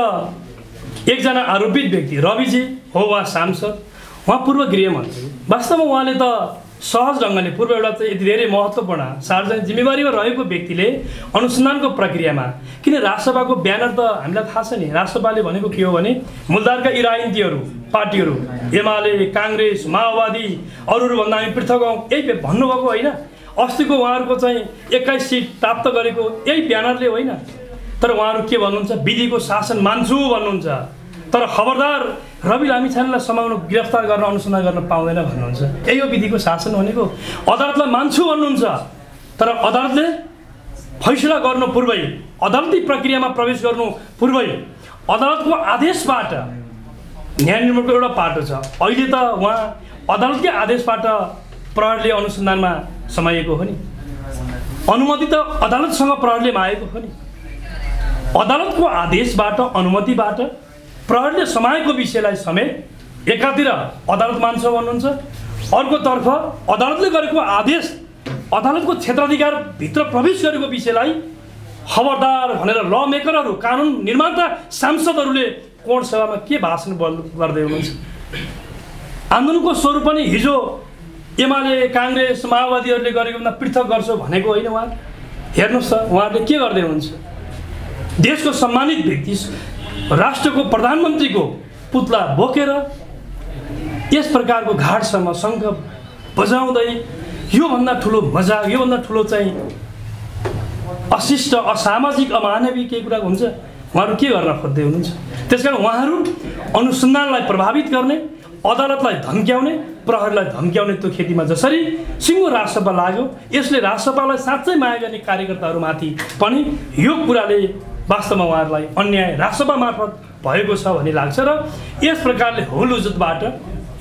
एकजना आरोपित व्यक्ति रविजी हो, उहाँ सांसद, उहाँ पूर्व गृहमन्त्री, वास्तवमा उहाँले त सहज ढङ्गले पूर्व एउटा चाहिँ यति धेरै महत्त्वपूर्ण सार्वजनिक जिम्मेवारीमा रहेको व्यक्तिले अनुसन्धानको प्रक्रियामा, किन राष्ट्रसभाको ब्यानर त हामीलाई थाहा छ नि, राष्ट्रसभाले भनेको के हो भने मूलधारका यी राजनीतिहरू पार्टीहरू एमाले, काङ्ग्रेस, माओवादी, अरूभन्दा हामी पृथक हौँ, यही भन्नुभएको होइन। अस्तिको उहाँहरूको चाहिँ 21 सिट प्राप्त गरेको यही ब्यानरले होइन, तर उहाँहरू के भन्नुहुन्छ, विधिको शासन मान्छु भन्नुहुन्छ, तर खबरदार रवि लामिछानेलाई समाउन, गिरफ्तार गर्न, अनुसन्धान गर्न पाउँदैन भन्नुहुन्छ। यही हो विधिको शासन भनेको। अदालतलाई मान्छु भन्नुहुन्छ, तर अदालतले फैसला गर्नु पूर्वै, अदालती प्रक्रियामा प्रवेश गर्नु पूर्वै अदालतको आदेशबाट न्याय निर्माणको एउटा पाटो छ। अहिले त उहाँ अदालतकै आदेशबाट प्रहरीले अनुसन्धानमा समाइएको हो नि, अनुमति त अदालतसँग प्रहरीले मागेको हो नि। अदालतको आदेशबाट, अनुमतिबाट प्रहरीले समाएको विषयलाई समेत एकातिर अदालत मान्छ भन्नुहुन्छ, अर्कोतर्फ अदालतले गरेको आदेश, अदालतको क्षेत्राधिकारभित्र प्रवेश गरेको विषयलाई खबरदार भनेर ल मेकरहरू कानुन निर्माता सांसदहरूले कोर्ट सभामा के भाषण गर्दै हुनुहुन्छ? आन्दोलनको स्वरूप पनि हिजो एमाले काङ्ग्रेस माओवादीहरूले गरेको भन्दा पृथक गर्छौ भनेको होइन उहाँ। हेर्नुहोस् त उहाँहरूले के गर्दै हुनुहुन्छ? देशको सम्मानित व्यक्ति राष्ट्रको प्रधानमन्त्रीको पुतला बोकेर यस प्रकारको घाटसम्म शङ्ख बजाउँदै योभन्दा ठुलो मजाक, योभन्दा ठुलो चाहिँ अशिष्ट असामाजिक अमानवीय केही कुरा हुन्छ? उहाँहरू के गर्न खोज्दै हुनुहुन्छ? त्यसकारण उहाँहरू अनुसन्धानलाई प्रभावित गर्ने, अदालतलाई धम्क्याउने, प्रहरीलाई धम्क्याउने त्यो खेतीमा जसरी सिङ्गो राजसभा लाग्यो, यसले राजसभालाई साँच्चै माया गर्ने कार्यकर्ताहरूमाथि पनि यो कुराले वास्तवमा उहाँहरूलाई अन्याय राजसभा मार्फत भएको छ भन्ने लाग्छ। र यस प्रकारले हुलुजुतबाट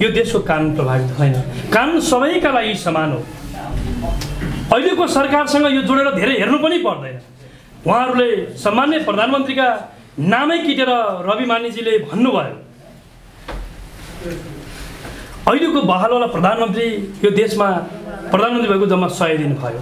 यो देशको कानुन प्रभावित होइन। कानुन सबैका लागि समान हो। अहिलेको सरकारसँग यो जोडेर धेरै हेर्नु पनि पर्दैन। उहाँहरूले सम्मान्य प्रधानमन्त्रीका नामै किटेर रवि मानिजीले भन्नुभयो, अहिलेको बहालवाला प्रधानमन्त्री यो देशमा प्रधानमन्त्री भएको जम्मा 100 दिन भयो।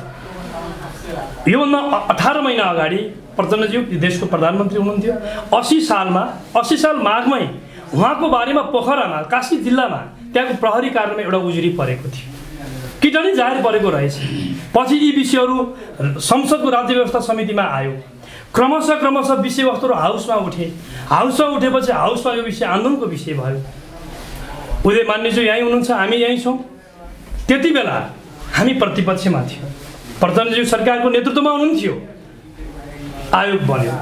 योभन्दा 18 महिना अगाडि प्रचण्डज्यू देशको प्रधानमन्त्री हुनुहुन्थ्यो। 80 साल माघमै उहाँको बारेमा पोखरामा, कास्की जिल्लामा त्यहाँको प्रहरी कार्यालयमा एउटा उजुरी परेको थियो, किटानी जाहेर परेको रहेछ। पछि यी विषयहरू संसदको राज्य व्यवस्था समितिमा आयो। क्रमशः विषयवस्तुहरू हाउसमा उठेपछि हाउसमा यो विषय आन्दोलनको विषय भयो। उदय मान्यज्यू यहीँ हुनुहुन्छ, हामी यहीँ छौँ। त्यति बेला हामी प्रतिपक्षमा थियौँ, प्रचण्डज्यू सरकारको नेतृत्वमा हुनुहुन्थ्यो। आयोग बन्यो,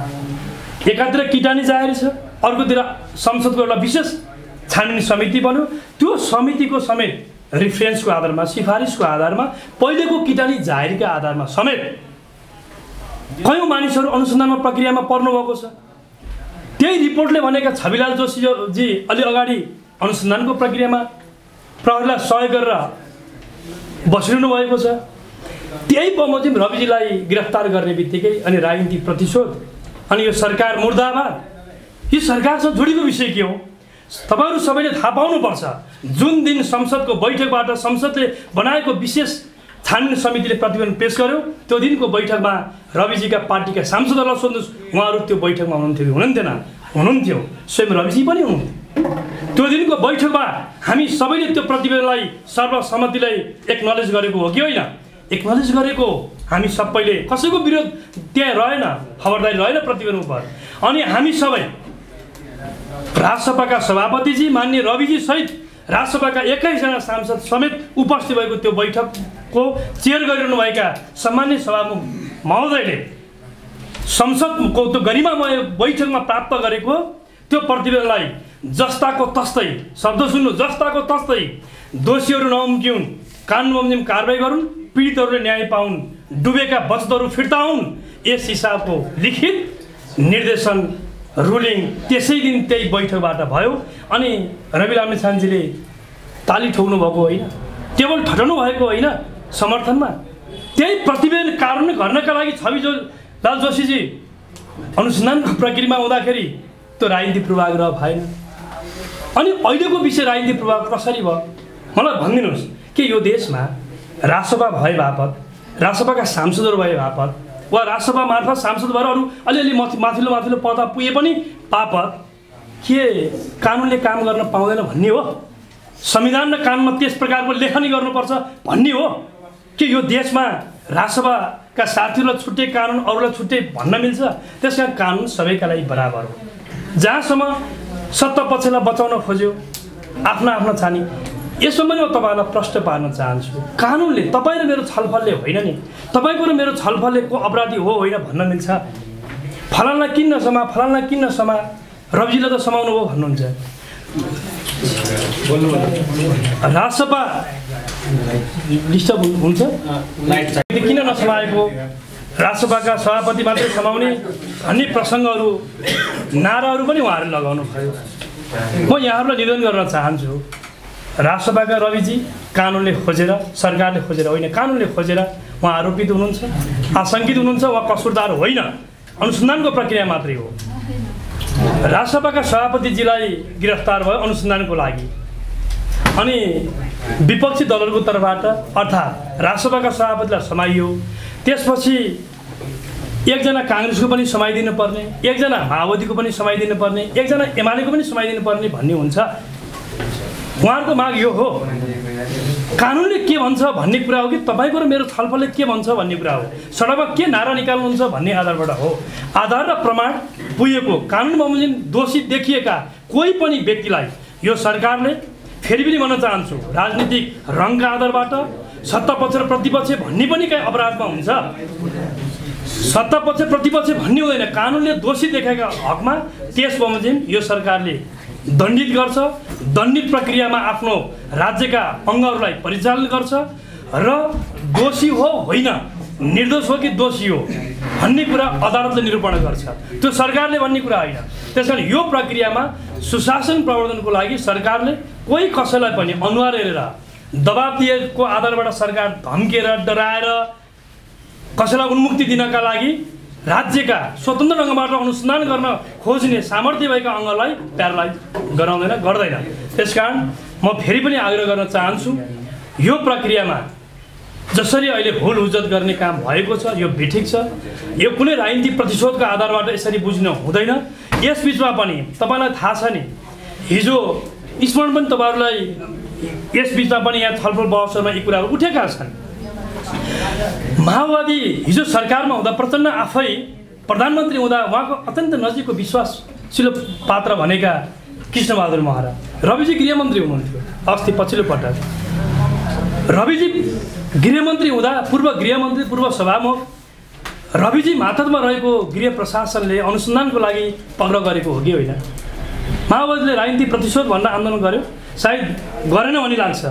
एकातिर किटानी जाहेर छ, अर्कोतिर संसदको एउटा विशेष छानबिन समिति बन्यो। त्यो समितिको समेत रिफरेन्सको आधारमा, सिफारिसको आधारमा, पहिलेको किटानी जाहेरका आधारमा समेत कयौँ मानिसहरू अनुसन्धानमा प्रक्रियामा पर्नुभएको छ। त्यही रिपोर्टले भनेका छविलाल जोशीजी अलि अगाडि अनुसन्धानको प्रक्रियामा प्रहरीलाई सहयोग गरेर बसिरहनु भएको छ। त्यही बमोजिम रविजीलाई गिरफ्तार गर्ने बित्तिकै अनि राजनीतिक प्रतिशोध अनि यो सरकार मुर्दाबाद, यो सरकारसँग जोडिएको विषय के हो? तपाईहरु सबैले थाहा पाउनुपर्छ। जुन दिन संसदको बैठकबाट संसदले बनाएको विशेष छानबिन समितिले प्रतिवेदन पेश गर्यो, त्यो दिनको बैठकमा रविजीका पार्टीका सांसदहरूलाई सोध्नुहोस्, उहाँहरू त्यो बैठकमा हुनुहुन्थ्यो कि हुनुहुन्थेन? हुनुहुन्थ्यो, स्वयं रविजी पनि हुनुहुन्थ्यो। त्यो दिनको बैठकमा हामी सबैले त्यो प्रतिवेदनलाई सर्वसम्मतिलाई एक्नलेज गरेको हो कि होइन? एक्नलेज गरेको। हामी सबैले कसैको विरोध त्यहाँ रहेन, खबरदारी रहेन प्रतिवेदन उपर। अनि हामी सबै राजसभाका सभापतिजी माननीय रविजी सहित राजसभाका 21 जना सांसद समेत उपस्थित भएको त्यो बैठकको चेयर गरिरहनुभएका सम्मान्य सभामुख महोदयले संसदको त्यो गरिमामय बैठकमा प्राप्त गरेको त्यो प्रतिवेदनलाई जस्ताको तस्तै, शब्द सुन्नु, जस्ताको तस्तै दोषीहरू नउम्किउन्, कानुन बमोजिम कारबाही गरून्, पीडितहरूले न्याय पाउन्, डुबेका बचतहरू फिर्ता हुन्, यस हिसाबको लिखित निर्देशन रुलिङ त्यसै दिन त्यही बैठकबाट भयो। अनि रवि लामिछानेजीले ताली ठोक्नु भएको होइन, केवल ठटाउनु भएको होइन, समर्थनमा त्यही प्रतिवेदन कार्यान्वयन गर्नका लागि छविलाल जोशीजी अनुसन्धानको प्रक्रियामा हुँदाखेरि त्यो राजनीतिक पूर्वाग्रह भएन। अनि अहिलेको विषय राजनीतिक पूर्वाग्रह कसरी भयो मलाई भनिदिनुहोस् कि यो देशमा राजसभा भए बापत, राजसभाका सांसदहरू भए बापत वा राजसभा मार्फत सांसद भएर अरू अलिअलि माथिल्लो पद पुगे पनि बापत के कानुनले काम गर्न पाउँदैन भन्ने हो? संविधान र कानुनमा त्यस प्रकारको लेखनी गर्नुपर्छ भन्ने हो कि यो देशमा राजसभाका साथीहरूलाई छुट्टै कानुन, अरूलाई छुट्टै भन्न मिल्छ? त्यसकारण कानुन सबैका लागि बराबर हो। जहाँसम्म सत्तापक्षलाई बचाउन खोज्यो आफ्ना छानी, यसमा पनि म तपाईँलाई प्रश्न पार्न चाहन्छु। कानुनले तपाईँ र मेरो छलफलले होइन नि, तपाईँको र मेरो छलफलले को अपराधी हो होइन भन्न मिल्छ? फलानलाई किन नसमा, फलानलाई किन नसमा, रविजीले त समाउनु हो भन्नुहुन्छ। राजसभा डिस्टर्ब हुन्छ, किन नसमाएको, राजसभाका सभापति मात्रै समाउने भन्ने प्रसङ्गहरू, नाराहरू पनि उहाँहरूले लगाउनु भयो। म यहाँहरूलाई निवेदन गर्न चाहन्छु, राजसभाका रविजी कानुनले खोजेर, सरकारले खोजेर होइन, कानुनले खोजेर उहाँ आरोपित हुनुहुन्छ, आशङ्कित हुनुहुन्छ, उहाँ कसुरदार होइन, अनुसन्धानको प्रक्रिया मात्रै हो। राजसभाका सभापतिजीलाई गिरफ्तार भयो अनुसन्धानको लागि, अनि विपक्षी दलहरूको तर्फबाट अर्थात् राजसभाका सभापतिलाई समाइयो। त्यसपछि एकजना काङ्ग्रेसको पनि समाइदिनु पर्ने, एकजना माओवादीको पनि समाइदिनु पर्ने, एकजना एमालेको पनि समाइदिनु पर्ने भन्ने हुन्छ। उहाँहरूको माग यो हो। कानुनले के भन्छ भन्ने कुरा हो कि तपाईँको र मेरो छलफलले के भन्छ भन्ने कुरा हो। सडकमा के नारा निकाल्नुहुन्छ भन्ने आधारबाट हो। आधार र प्रमाण पुगेको कानुन बमोजिम दोषी देखिएका कोही पनि व्यक्तिलाई यो सरकारले फेरि पनि भन्न चाहन्छु, राजनीतिक रङका आधारबाट सत्तापक्ष र प्रतिपक्ष भन्ने पनि कहीँ अपराधमा हुन्छ। सत्तापक्ष प्रतिपक्ष भन्ने हुँदैन। कानुनले दोषी देखेका हकमा त्यस बमोजिम यो सरकारले दण्डित गर्छ। दण्डित प्रक्रियामा आफ्नो राज्यका अङ्गहरूलाई परिचालन गर्छ र दोषी हो होइन, निर्दोष हो कि दोषी हो भन्ने कुरा अदालतले निरूपण गर्छ। त्यो सरकारले भन्ने कुरा होइन। त्यसकारण यो प्रक्रियामा सुशासन प्रवर्धनको लागि सरकारले कोही कसैलाई पनि अनुहार हेरेर दबाब दिएको आधारबाट सरकार धम्किएर डराएर कसैलाई उन्मुक्ति दिनका लागि राज्यका स्वतन्त्र ढङ्गबाट अनुसन्धान गर्न खोज्ने सामर्थ्य भएका अङ्गलाई प्यारालाइज गर्दैन। त्यसकारण म फेरि पनि आग्रह गर्न चाहन्छु, यो प्रक्रियामा जसरी अहिले हुल हुज्जत गर्ने काम भएको छ यो बेठिक छ। यो कुनै राजनीतिक प्रतिशोधको आधारबाट यसरी बुझ्नु हुँदैन। यस बिचमा पनि तपाईँलाई थाहा छ नि, हिजो स्मरण पनि तपाईँहरूलाई यस बिचमा पनि यहाँ छलफल बहसमा यी कुराहरू उठेका छन्। माओवादी हिजो सरकारमा हुँदा प्रचण्ड आफै प्रधानमन्त्री हुँदा उहाँको अत्यन्त नजिकको विश्वासिलो पात्र भनेका कृष्णबहादुर महरा, रविजी गृहमन्त्री हुनुहुन्थ्यो अस्ति पछिल्लो पटक। रविजी गृहमन्त्री हुँदा पूर्व गृहमन्त्री पूर्व सभामुख रविजी मातहतमा रहेको गृह प्रशासनले अनुसन्धानको लागि पक्राउ गरेको हो कि होइन? माओवादीले राजनीतिक प्रतिशोध भन्न आन्दोलन गर्यो, सायद गरेन भन्ने लाग्छ।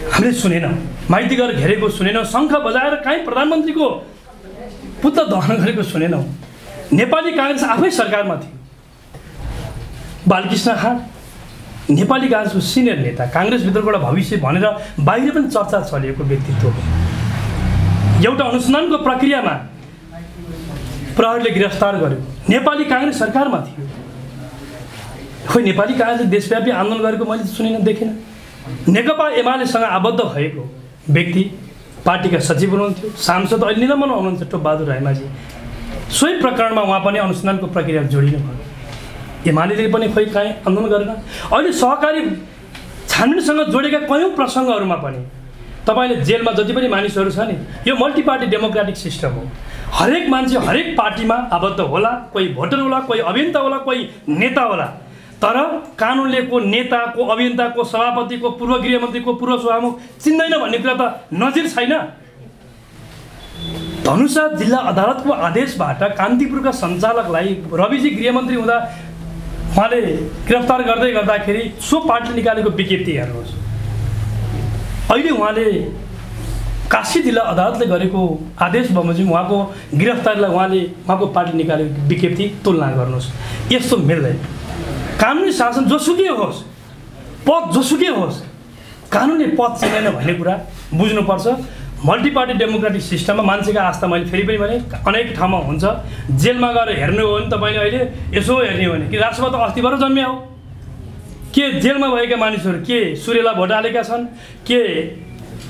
हामीले सुनेनौँ, माइती गरेर घेरेको सुनेनौँ, शङ्ख बजाएर काहीँ प्रधानमन्त्रीको पुतला दहन गरेको सुनेनौँ। नेपाली काङ्ग्रेस आफै सरकारमा थियो। बालकृष्ण खाँ नेपाली काङ्ग्रेसको सिनियर नेता, काङ्ग्रेसभित्रबाट भविष्य भनेर बाहिर पनि चर्चा चलेको व्यक्तित्व हो। एउटा अनुसन्धानको प्रक्रियामा प्रहरीले गिरफ्तार गर्यो, नेपाली काङ्ग्रेस सरकारमा थियो। खोइ नेपाली काङ्ग्रेसले देशव्यापी आन्दोलन गरेको मैले सुनिनँ, देखिनँ। नेकपा एमालेसँग आबद्ध भएको व्यक्ति पार्टीका सचिव हुनुहुन्थ्यो, सांसद अहिले निलम्बन हुनुहुन्छ टोपबहादुर रायमाझी। सोही प्रकरणमा उहाँ पनि अनुसन्धानको प्रक्रिया जोडिनु भयो। एमाले पनि खोइ काहीँ आन्दोलन गरेन। अहिले सहकारी छानबिनसँग जोडेका कयौँ प्रसङ्गहरूमा पनि तपाईँले जेलमा जति पनि मानिसहरू छ नि, यो मल्टी पार्टी डेमोक्रेटिक सिस्टम हो। हरेक मान्छे हरेक पार्टीमा आबद्ध होला, कोही भोटर होला, कोही अभियन्ता होला, कोही नेता होला। तर कानुनले को नेता, को अभियन्ता, को सभापति, को पूर्व गृहमन्त्री, को पूर्व सभामुख चिन्दैन भन्ने कुरा त नजिर छैन। धनुषा जिल्ला अदालतको आदेशबाट कान्तिपुरका सञ्चालकलाई रविजी गृहमन्त्री हुँदा उहाँले गिरफ्तार गर्दै गर्दाखेरि सो पार्टीले निकालेको विज्ञप्ति हेर्नुहोस्। अहिले उहाँले काशी जिल्ला अदालतले गरेको आदेश बमोजिम उहाँको गिरफ्तारीलाई उहाँको पार्टी निकालेको विज्ञप्ति तुलना गर्नुहोस्। यस्तो मिल्दैन। कानुनी शासन जोसुकै होस्, पद जोसुकै होस्, कानुनले पद चिन्दैन भन्ने कुरा बुझ्नुपर्छ। मल्टी पार्टी डेमोक्रेटिक सिस्टममा मान्छेको आस्था मैले फेरि पनि भने अनेक ठाउँमा हुन्छ। जेलमा गएर हेर्नु हो भने तपाईँले अहिले यसो हेर्ने हो भने कि राष्ट्रपति त अस्तिबाट जन्मिया हो के? जेलमा भएका मानिसहरू के सूर्यलाई भोट हालेका छन्, के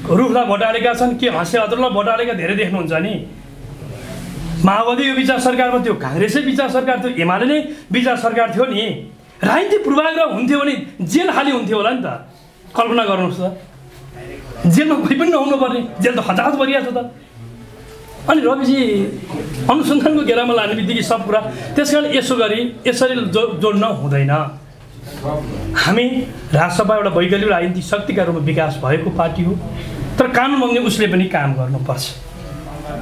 रुखलाई भोट हालेका छन्, के हँसे अदरलाई भोट हालेका धेरै देख्नुहुन्छ नि। माओवादी यो विचार सरकारमा थियो, काङ्ग्रेसै विचार सरकार थियो, एमाले नै विचार सरकार थियो नि। राजनीतिक पूर्वाग्रह हुन्थ्यो भने जेल खाली हुन्थ्यो होला नि त। कल्पना गर्नुहोस् त, जेलमा कोही पनि नहुनु पर्ने, जेल त हताहत भइरहेको छ त। अनि रविजी अनुसन्धानको घेरामा लाने बित्तिकै सब कुरा। त्यसकारण यसरी जोड्न हुँदैन। हामी राजसभा एउटा वैकल्पिक राजनीतिक शक्तिका रूपमा विकास भएको पार्टी हो, तर कानुन बन्ने उसले पनि काम गर्नुपर्छ।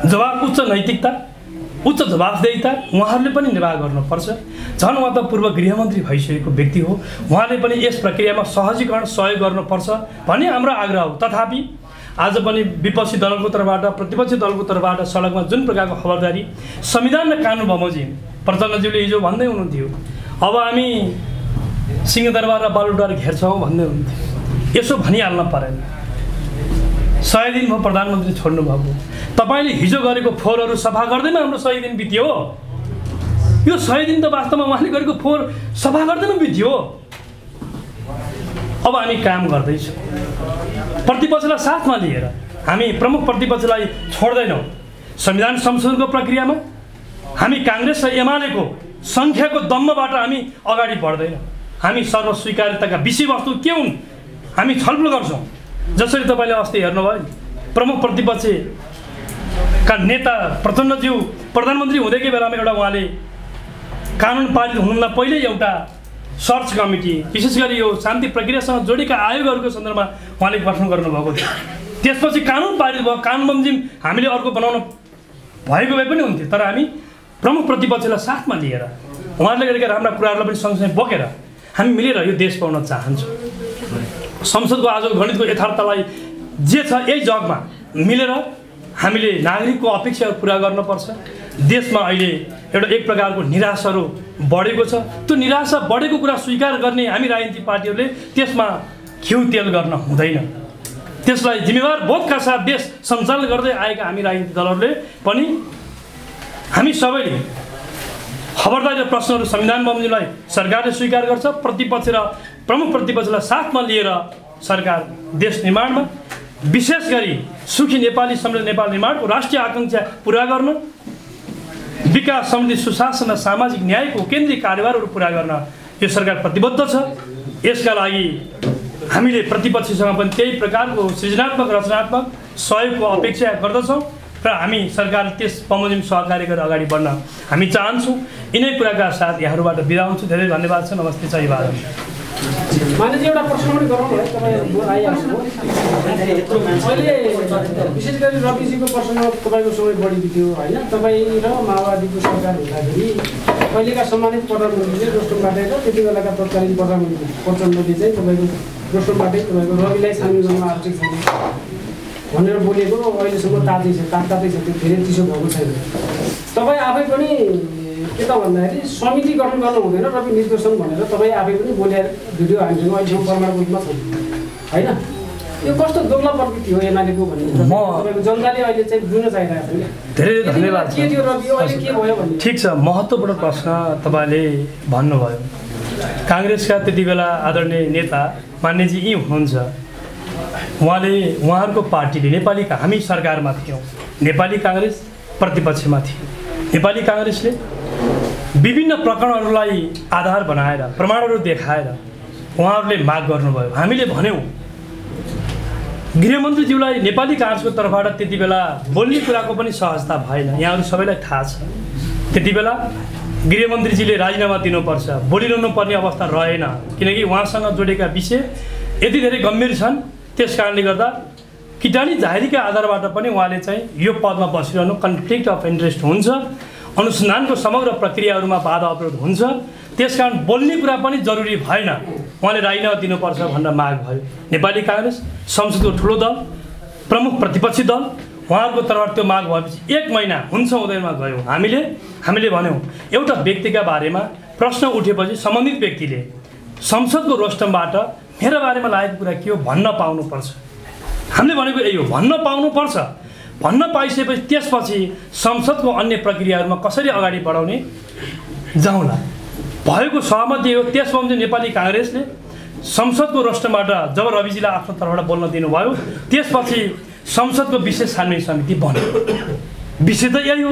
उच्च नैतिकता, उच्च जवाफदेहिता उहाँहरूले पनि निर्वाह गर्नुपर्छ। झन् उहाँ त पूर्व गृहमन्त्री भइसकेको व्यक्ति हो, उहाँले पनि यस प्रक्रियामा सहजीकरण सहयोग गर्नुपर्छ भन्ने हाम्रो आग्रह हो। तथापि आज पनि विपक्षी दलको तर्फबाट, प्रतिपक्षी दलको तर्फबाट सडकमा जुन प्रकारको खबरदारी संविधान र कानुन बमोजिम प्रचण्डज्यूले हिजो भन्दै हुनुहुन्थ्यो, अब हामी सिंहदरबार र बालुटार घेर्छौँ भन्दै हुनुहुन्थ्यो। यसो भनिहाल्न परेन। 100 दिन भयो प्रधानमन्त्री छोड्नु भएको। तपाईँले हिजो गरेको फोहोरहरू सफा गर्दैन हाम्रो 100 दिन बित्यो। यो 100 दिन त वास्तवमा उहाँले गरेको फोहोर सफा गर्दैन बित्यो। अब हामी काम गर्दैछौँ प्रतिपक्षलाई साथमा लिएर। हामी प्रमुख प्रतिपक्षलाई छोड्दैनौँ। संविधान संशोधनको प्रक्रियामा हामी काङ्ग्रेस र एमालेको सङ्ख्याको दम्मबाट हामी अगाडि बढ्दैन। हामी सर्वस्वीकार्यताका विषयवस्तु के हुन् हामी छलफल गर्छौँ। जसरी तपाईँले अस्ति हेर्नुभयो प्रमुख प्रतिपक्षका नेता प्रचण्डज्यू प्रधानमन्त्री हुँदैकै बेलामा एउटा उहाँले कानुन पारित हुनुभन्दा पहिल्यै एउटा सर्च कमिटी विशेष गरी यो शान्ति प्रक्रियासँग जोडिएका आयोगहरूको सन्दर्भमा उहाँले गठन गर्नुभएको थियो। त्यसपछि कानुन पारित भयो, कानुन बमोजिम हामीले अर्को बनाउन भएको भए पनि हुन्थ्यो। तर हामी प्रमुख प्रतिपक्षलाई साथमा लिएर उहाँहरूले गरेका राम्रा कुराहरूलाई पनि सँगसँगै बोकेर हामी मिलेर यो देश पाउन चाहन्छौँ। संसदको आजको गणितको यथार्थलाई जे छ यही जगमा मिलेर हामीले नागरिकको अपेक्षा पुरा गर्नुपर्छ। देशमा अहिले एउटा एक प्रकारको निराशाहरू बढेको छ। त्यो निराशा बढेको कुरा स्वीकार गर्ने हामी राजनीतिक पार्टीहरूले त्यसमा घिउ तेल गर्न हुँदैन। त्यसलाई जिम्मेवार बोधका साथ देश सञ्चालन गर्दै आएका हामी राजनीतिक दलहरूले पनि हामी सबैले खबरदारी प्रश्नहरू संविधान बमोजिमलाई सरकारले स्वीकार गर्छ। प्रतिपक्ष र प्रमुख प्रतिपक्षलाई साथमा लिएर सरकार देश निर्माणमा विशेष गरी सुखी नेपाली समृद्ध नेपाल निर्माणको राष्ट्रिय आकांक्षा पुरा गर्न, विकास समृद्धि सुशासन र सामाजिक न्यायको केन्द्रीय कार्यभारहरू पुरा गर्न यो सरकार प्रतिबद्ध छ। यसका लागि हामीले प्रतिपक्षसँग पनि त्यही प्रकारको सृजनात्मक रचनात्मक सहयोगको अपेक्षा गर्दछौँ र हामी सरकार त्यस बमोजिम सहकार्य गरेर अगाडि बढ्न हामी चाहन्छौँ। यिनै कुराका साथ यहाँहरूबाट बिदा हुन्छु। धेरै धन्यवाद छ। नमस्ते, जय भारत। मान्छे एउटा प्रश्न पनि गरौँ है, तपाईँ आइहाल्नु। अहिले विशेष गरी रविजीको प्रश्न तपाईँको समय बढी बित्यो होइन। तपाईँ र माओवादीको सरकार हुँदाखेरि अहिलेका सम्मानित प्रधानमन्त्रीले रोस्टमबाटै र त्यति बेलाका तत्कालीन प्रधानमन्त्री प्रचण्डले चाहिँ तपाईँको रोस्टमबाटै तपाईँको रविलाई सामेल गर्न आवश्यक छैन भनेर बोलेको अहिलेसम्म तातै छ, तातै छ, त्यो धेरै चिसो भएको छैन। तपाईँ आफै पनि के त भन्दाखेरि समिति गठन गर्नु हुँदैन रवि निर्देशन भनेर तपाईँ आफै पनि बोलेर भिडियो हामीसँग अहिलेसम्म प्रमाणको रूपमा छ होइन। यो कस्तो दोग्ला प्रवृत्ति हो एमालेको भन्ने तपाईँको जनताले अहिले चाहिँ बुझ्न चाहिरहेको छ। धेरै धन्यवाद। के थियो रवि अहिले के भयो भन्ने? ठिक छ, महत्त्वपूर्ण प्रश्न तपाईँले भन्नुभयो। काङ्ग्रेसका त्यति बेला आदरणीय नेता मान्यजी यी हुनुहुन्छ। उहाँहरूको पार्टीले नेपाली हामी सरकारमा थियौँ, नेपाली काङ्ग्रेस प्रतिपक्षमा थियो। नेपाली काङ्ग्रेसले विभिन्न प्रकरणहरूलाई आधार बनाएर प्रमाणहरू देखाएर उहाँहरूले माग गर्नुभयो। हामीले भन्यौँ गृहमन्त्रीज्यूलाई नेपाली काङ्ग्रेसको तर्फबाट त्यति बेला बोल्ने कुराको पनि सहजता भएन। यहाँहरू सबैलाई थाहा छ त्यति बेला गृहमन्त्रीजीले राजीनामा दिनुपर्छ, बोलिरहनु पर्ने अवस्था रहेन किनकि उहाँसँग जोडेका विषय यति धेरै गम्भीर छन्। त्यस कारणले गर्दा किटानी जाहेरीका आधारबाट पनि उहाँले चाहिँ यो पदमा बसिरहनु कन्फ्लिक्ट अफ इन्ट्रेस्ट हुन्छ, अनुसन्धानको समग्र प्रक्रियाहरूमा बाधा अवरोध हुन्छ। त्यसकारण बोल्ने कुरा पनि जरुरी भएन, उहाँले राजीनामा दिनुपर्छ भनेर माग भयो। नेपाली काङ्ग्रेस संसदको ठुलो दल, प्रमुख प्रतिपक्षी दल, उहाँहरूको तर्फबाट त्यो माग भएपछि 1 महिना हुन्छ हुँदैमा गयो। हामीले भन्यौँ एउटा व्यक्तिका बारेमा प्रश्न उठेपछि सम्बन्धित व्यक्तिले संसदको रोस्टमबाट मेरो बारेमा लागेको कुरा के हो भन्न पाउनुपर्छ। हामीले भनेको यही हो, भन्न पाउनुपर्छ। भन्न पाइसकेपछि त्यसपछि संसदको अन्य प्रक्रियाहरूमा कसरी अगाडि बढाउने जाउँला भएको सहमति हो। त्यसपछि नेपाली काङ्ग्रेसले संसदको रोस्टमबाट जब रविजीलाई आफ्नो तर्फबाट बोल्न दिनुभयो त्यसपछि संसदको विशेष छानबिन समिति बन्यो। विषय त यही हो।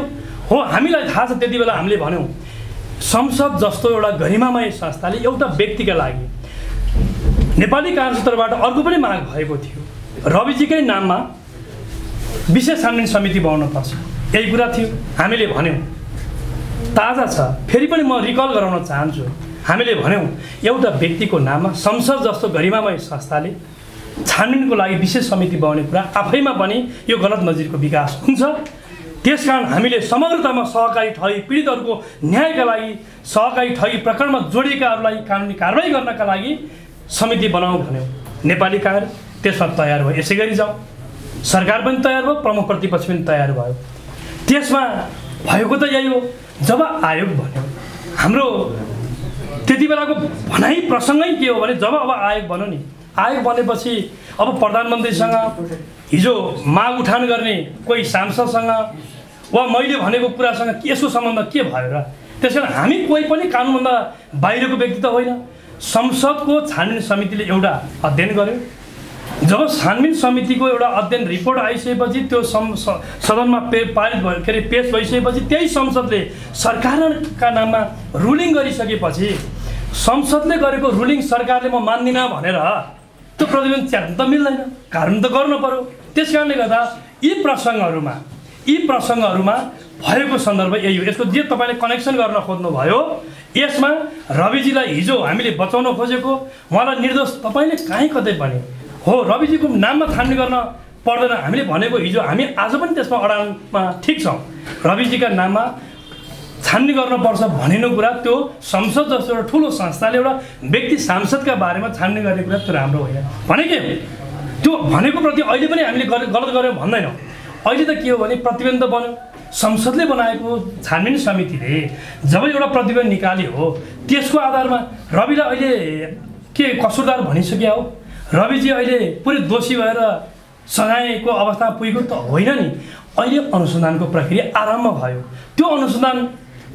हामीलाई थाहा छ त्यति बेला हामीले भन्यौँ संसद जस्तो एउटा गरिमामय संस्थाले एउटा व्यक्तिका लागि नेपाली काङ्ग्रेस तर्फबाट अर्को पनि माग भएको थियो, रविजीकै नाममा विशेष छानबिन समिति बनाउनुपर्छ, यही कुरा थियो। हामीले भन्यौँ ताजा छ, फेरि पनि म रिकल गराउन चाहन्छु। हामीले भन्यौँ एउटा व्यक्तिको नाममा संसद जस्तो गरिमामय संस्थाले छानबिनको लागि विशेष समिति बनाउने कुरा आफैमा पनि यो गलत नजिरको विकास हुन्छ। त्यसकारण हामीले समग्रतामा सहकारी ठगी पीडितहरूको न्यायका लागि, सहकारी ठगी प्रकरणमा जोडिएकाहरूलाई कानुनी कारबाही गर्नका लागि समिति बनाऊ भन्यौँ। नेपाली काङ्ग्रेस त्यसमा तयार भयो। यसै गरी जाउँ, सरकार पनि तयार भयो, प्रमुख प्रतिपक्ष पनि तयार भयो। त्यसमा भएको त यही हो। जब आयोग भन्यो हाम्रो त्यति बेलाको भनाइ प्रसङ्गै के हो भने जब अब आयोग बन्यो नि, आयोग बनेपछि अब प्रधानमन्त्रीसँग हिजो माग उठान गर्ने कोही सांसदसँग वा मैले भनेको कुरासँग यसको सम्बन्ध के भयो र? त्यसकारण हामी कोही पनि कानुनभन्दा बाहिरको व्यक्ति त होइन। संसदको छानबिन समितिले एउटा अध्ययन गर्यो, जब छानबिन समितिको एउटा अध्ययन रिपोर्ट आइसकेपछि त्यो सदनमा पारित भयो के अरे पेश भइसकेपछि त्यही संसदले सरकारका नाममा रुलिङ गरिसकेपछि संसदले गरेको रुलिङ सरकारले म मान्दिनँ भनेर त्यो प्रतिवेदन च्यात्न त मिल्दैन, कारण त गर्नु पर्यो। त्यस कारणले गर्दा यी प्रसङ्गहरूमा भएको सन्दर्भ यही हो। यसको जे तपाईँले कनेक्सन गर्न खोज्नुभयो, यसमा रविजीलाई हिजो हामीले बचाउन खोजेको, उहाँलाई निर्दोष तपाईँले काहीँ कतै पनि हो रविजीको नाममा छानबिन गर्न पर्दैन हामीले भनेको हिजो, हामी आज पनि त्यसमा अडानमा ठिक छौँ। रविजीका नाममा छानबिन गर्नुपर्छ भनिनु कुरा त्यो संसद जस्तो एउटा ठुलो संस्थाले एउटा व्यक्ति सांसदका बारेमा छानबिन गर्ने कुरा त्यो राम्रो होइन भनेकै हो। त्यो भनेको प्रति अहिले पनि हामीले गलत गर्यो भन्दैनौँ। अहिले त के हो भने प्रतिवेदन त बन्यो, संसदले बनाएको छानबिन समितिले जब एउटा प्रतिवेदन निकाल्यो हो त्यसको आधारमा रविलाई अहिले के कसुरदार भनिसक्यो हो, रविजी अहिले पुरै दोषी भएर सजायको अवस्थामा पुगेको त होइन नि। अहिले अनुसन्धानको प्रक्रिया आरम्भ भयो। त्यो अनुसन्धान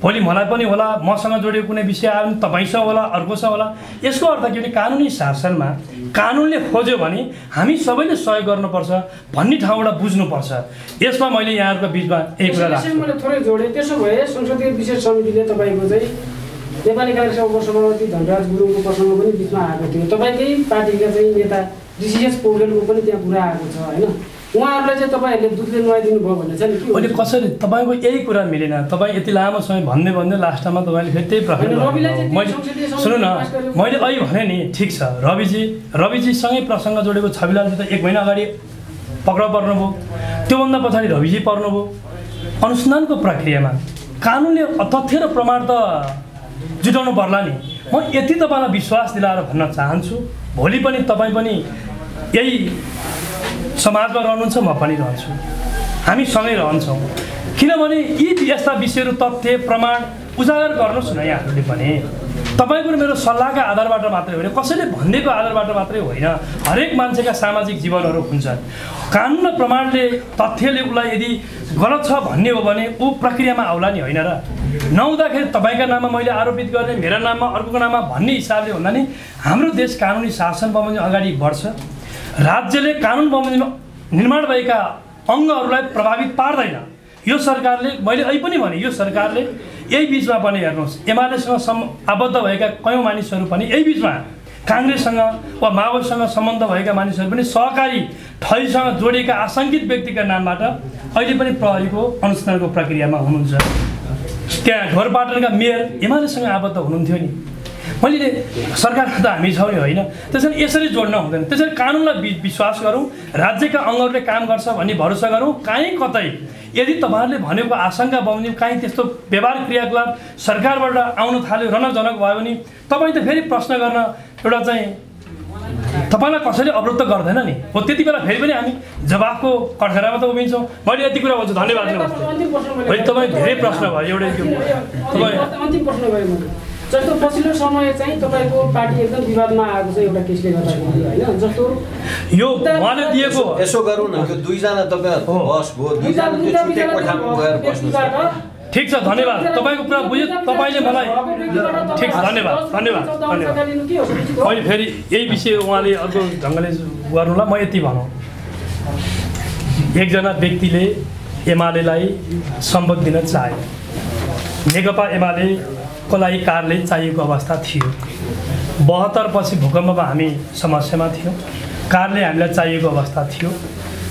भोलि मलाई पनि होला, मसँग जोडिएको कुनै विषय आयो भने तपाईँसँग होला, अर्कोसँग होला। यसको अर्थ के भने कानुनी शासनमा कानुनले खोज्यो भने हामी सबैले सहयोग गर्नुपर्छ भन्ने ठाउँबाट बुझ्नुपर्छ। यसमा मैले यहाँहरूको बिचमा एक कुरा राख्छु। मैले थोरै जोडेँ। त्यसो भए संसदीय विशेष समितिले तपाईँको चाहिँ नेपाली काङ्ग्रेस उपसभापति धनराज गुरुङको प्रसङ्ग पनि बिचमा आएको थियो। तपाईँकै पार्टीका चाहिँ नेता ऋषिकेश पौडेलको पनि त्यहाँ कुरा आएको छ होइन। उहाँहरूलाई चाहिँ तपाईँहरूले दुधले नुहाइदिनु भयो भन्ने छ नि के अहिले कसरी तपाईँको यही कुरा मिलेन? तपाईँ यति लामो समय भन्दै लास्टमा तपाईँले फेरि त्यही प्रश्न मैले सुन्नु न, मैले अहिले भने नि ठिक छ, रविजीसँगै प्रसङ्ग जोडेको छविलालजी त 1 महिना अगाडि पक्राउ पर्नुभयो, त्योभन्दा पछाडि रविजी पर्नुभयो। अनुसन्धानको प्रक्रियामा कानुनले तथ्य र प्रमाण त जुटाउनु पर्ला नि। म यति तपाईँलाई विश्वास दिलाएर भन्न चाहन्छु, भोलि पनि तपाईँ पनि यही समाजमा रहनुहुन्छ, म पनि रहन्छु, हामी सँगै रहन्छौँ। किनभने यी यस्ता विषयहरू तथ्य प्रमाण उजागर गर्नुहोस् न यहाँहरूले पनि। तपाईँको मेरो सल्लाहका आधारबाट मात्रै होइन, कसैले भनिदिएको आधारबाट मात्रै होइन, हरेक मान्छेका सामाजिक जीवनहरू हुन्छन्। कानुन र प्रमाणले तथ्यले उसलाई यदि गलत छ भन्ने हो भने ऊ प्रक्रियामा आउला नि होइन र? नहुँदाखेरि तपाईँका नाममा मैले आरोपित गर्ने, मेरा नाममा अर्कोको नाममा भन्ने हिसाबले हुँदा नि हाम्रो देश कानुनी शासन बमोजिम अगाडि बढ्छ। राज्यले कानुन बमोजिम निर्माण भएका अङ्गहरूलाई प्रभावित पार्दैन। यो सरकारले, मैले अहिले पनि भने, यो सरकारले यही बिचमा पनि हेर्नुहोस्, एमालेसँग आबद्ध भएका कयौँ मानिसहरू पनि यही बिचमा काङ्ग्रेससँग वा माओवादीसँग सम्बन्ध भएका मानिसहरू पनि सहकारी ठगीसँग जोडिएका आशङ्कित व्यक्तिका नामबाट अहिले पनि प्रहरीको अनुसन्धानको प्रक्रियामा हुनुहुन्छ। त्यहाँ ढोरपाटनका मेयर एमालेसँग आबद्ध हुनुहुन्थ्यो नि। मैले सरकारमा त हामी छौँ नि होइन, त्यसरी यसरी जोड्न हुँदैन। त्यसरी कानुनलाई विश्वास गरौँ, राज्यका अङ्गहरूले काम गर्छ भन्ने भरोसा गरौँ। काहीँ कतै यदि तपाईँहरूले भनेको आशंका बमोजिम काहीँ त्यस्तो व्यवहार क्रियाकलाप सरकारबाट आउन थाल्यो, रनकजनक भयो भने तपाईँ त फेरि प्रश्न गर्न एउटा चाहिँ तपाईँलाई कसैले अवरोध त गर्दैन नि हो। त्यति बेला फेरि पनि हामी जवाफको कठघरामा त उभिन्छौँ। मैले यति कुरा भन्छु, धन्यवाद। तपाईँ धेरै प्रश्न भयो, एउटा अन्तिम प्रश्न भयो जस्तो पछिल्लो समय चाहिँ तपाईँको पार्टी एकदम विवादमा आएको छ एउटा केसले गर्दाखेरि होइन। जस्तो यो उहाँले दिएको यसो गरौँ न, यो दुईजना तपाईँ बस भयो, दुईजना त्यो छुट्टै कोठामा गएर बस्नुहोस्। ठिक छ, धन्यवाद। तपाईँको कुरा बुझ्यो, तपाईँले मलाई ठिक छ, धन्यवाद। मैले फेरि यही विषय उहाँले अर्को ढङ्गले गर्नुलाई म यति भनौँ, एकजना व्यक्तिले एमालेलाई सम्बोध दिन चाह्यो, नेकपा एमालेको लागि कार्यालय चाहिएको अवस्था थियो। 72 पछि भूकम्पमा हामी समस्यामा थियौँ, कार्यालय हामीलाई चाहिएको अवस्था थियो।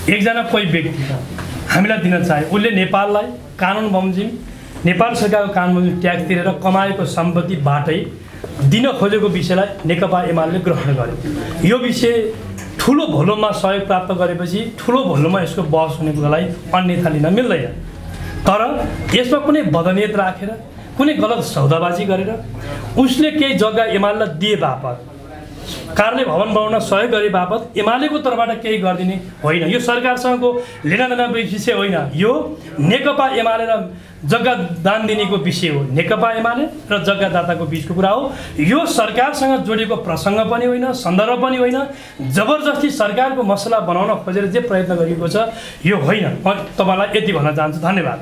एकजना कोही व्यक्ति हामीलाई दिन चाह्यो, उसले नेपाललाई कानुन बमोजिम, नेपाल सरकारको कानुन बमोजिम ट्याक्स तिरेर कमाएको सम्पत्तिबाटै दिन खोजेको विषयलाई नेकपा एमाले ग्रहण गर्यो। यो विषय ठुलो भोल्युममा सहयोग प्राप्त गरेपछि ठुलो भोल्युममा यसको बहस हुनेको लागि अन्यथा लिन मिल्दैन। तर यसमा कुनै बदनियत राखेर, कुनै गलत सौदाबाजी गरेर उसले केही जग्गा एमालेलाई दिए बापत, कार्यालय भवन बनाउन सहयोग गरे बापत एमालेको तर्फबाट केही गरिदिने होइन। यो सरकारसँगको लेनादेना विषय होइन, यो नेकपा एमाले र जग्गा दान दिनेको विषय हो। नेकपा एमाले र जग्गादाताको बिचको कुरा हो। यो सरकारसँग जोडिएको प्रसङ्ग पनि होइन, सन्दर्भ पनि होइन। जबरजस्ती सरकारको मसला बनाउन खोजेर जे प्रयत्न गरिएको छ यो होइन। म तपाईँलाई यति भन्न चाहन्छु। धन्यवाद।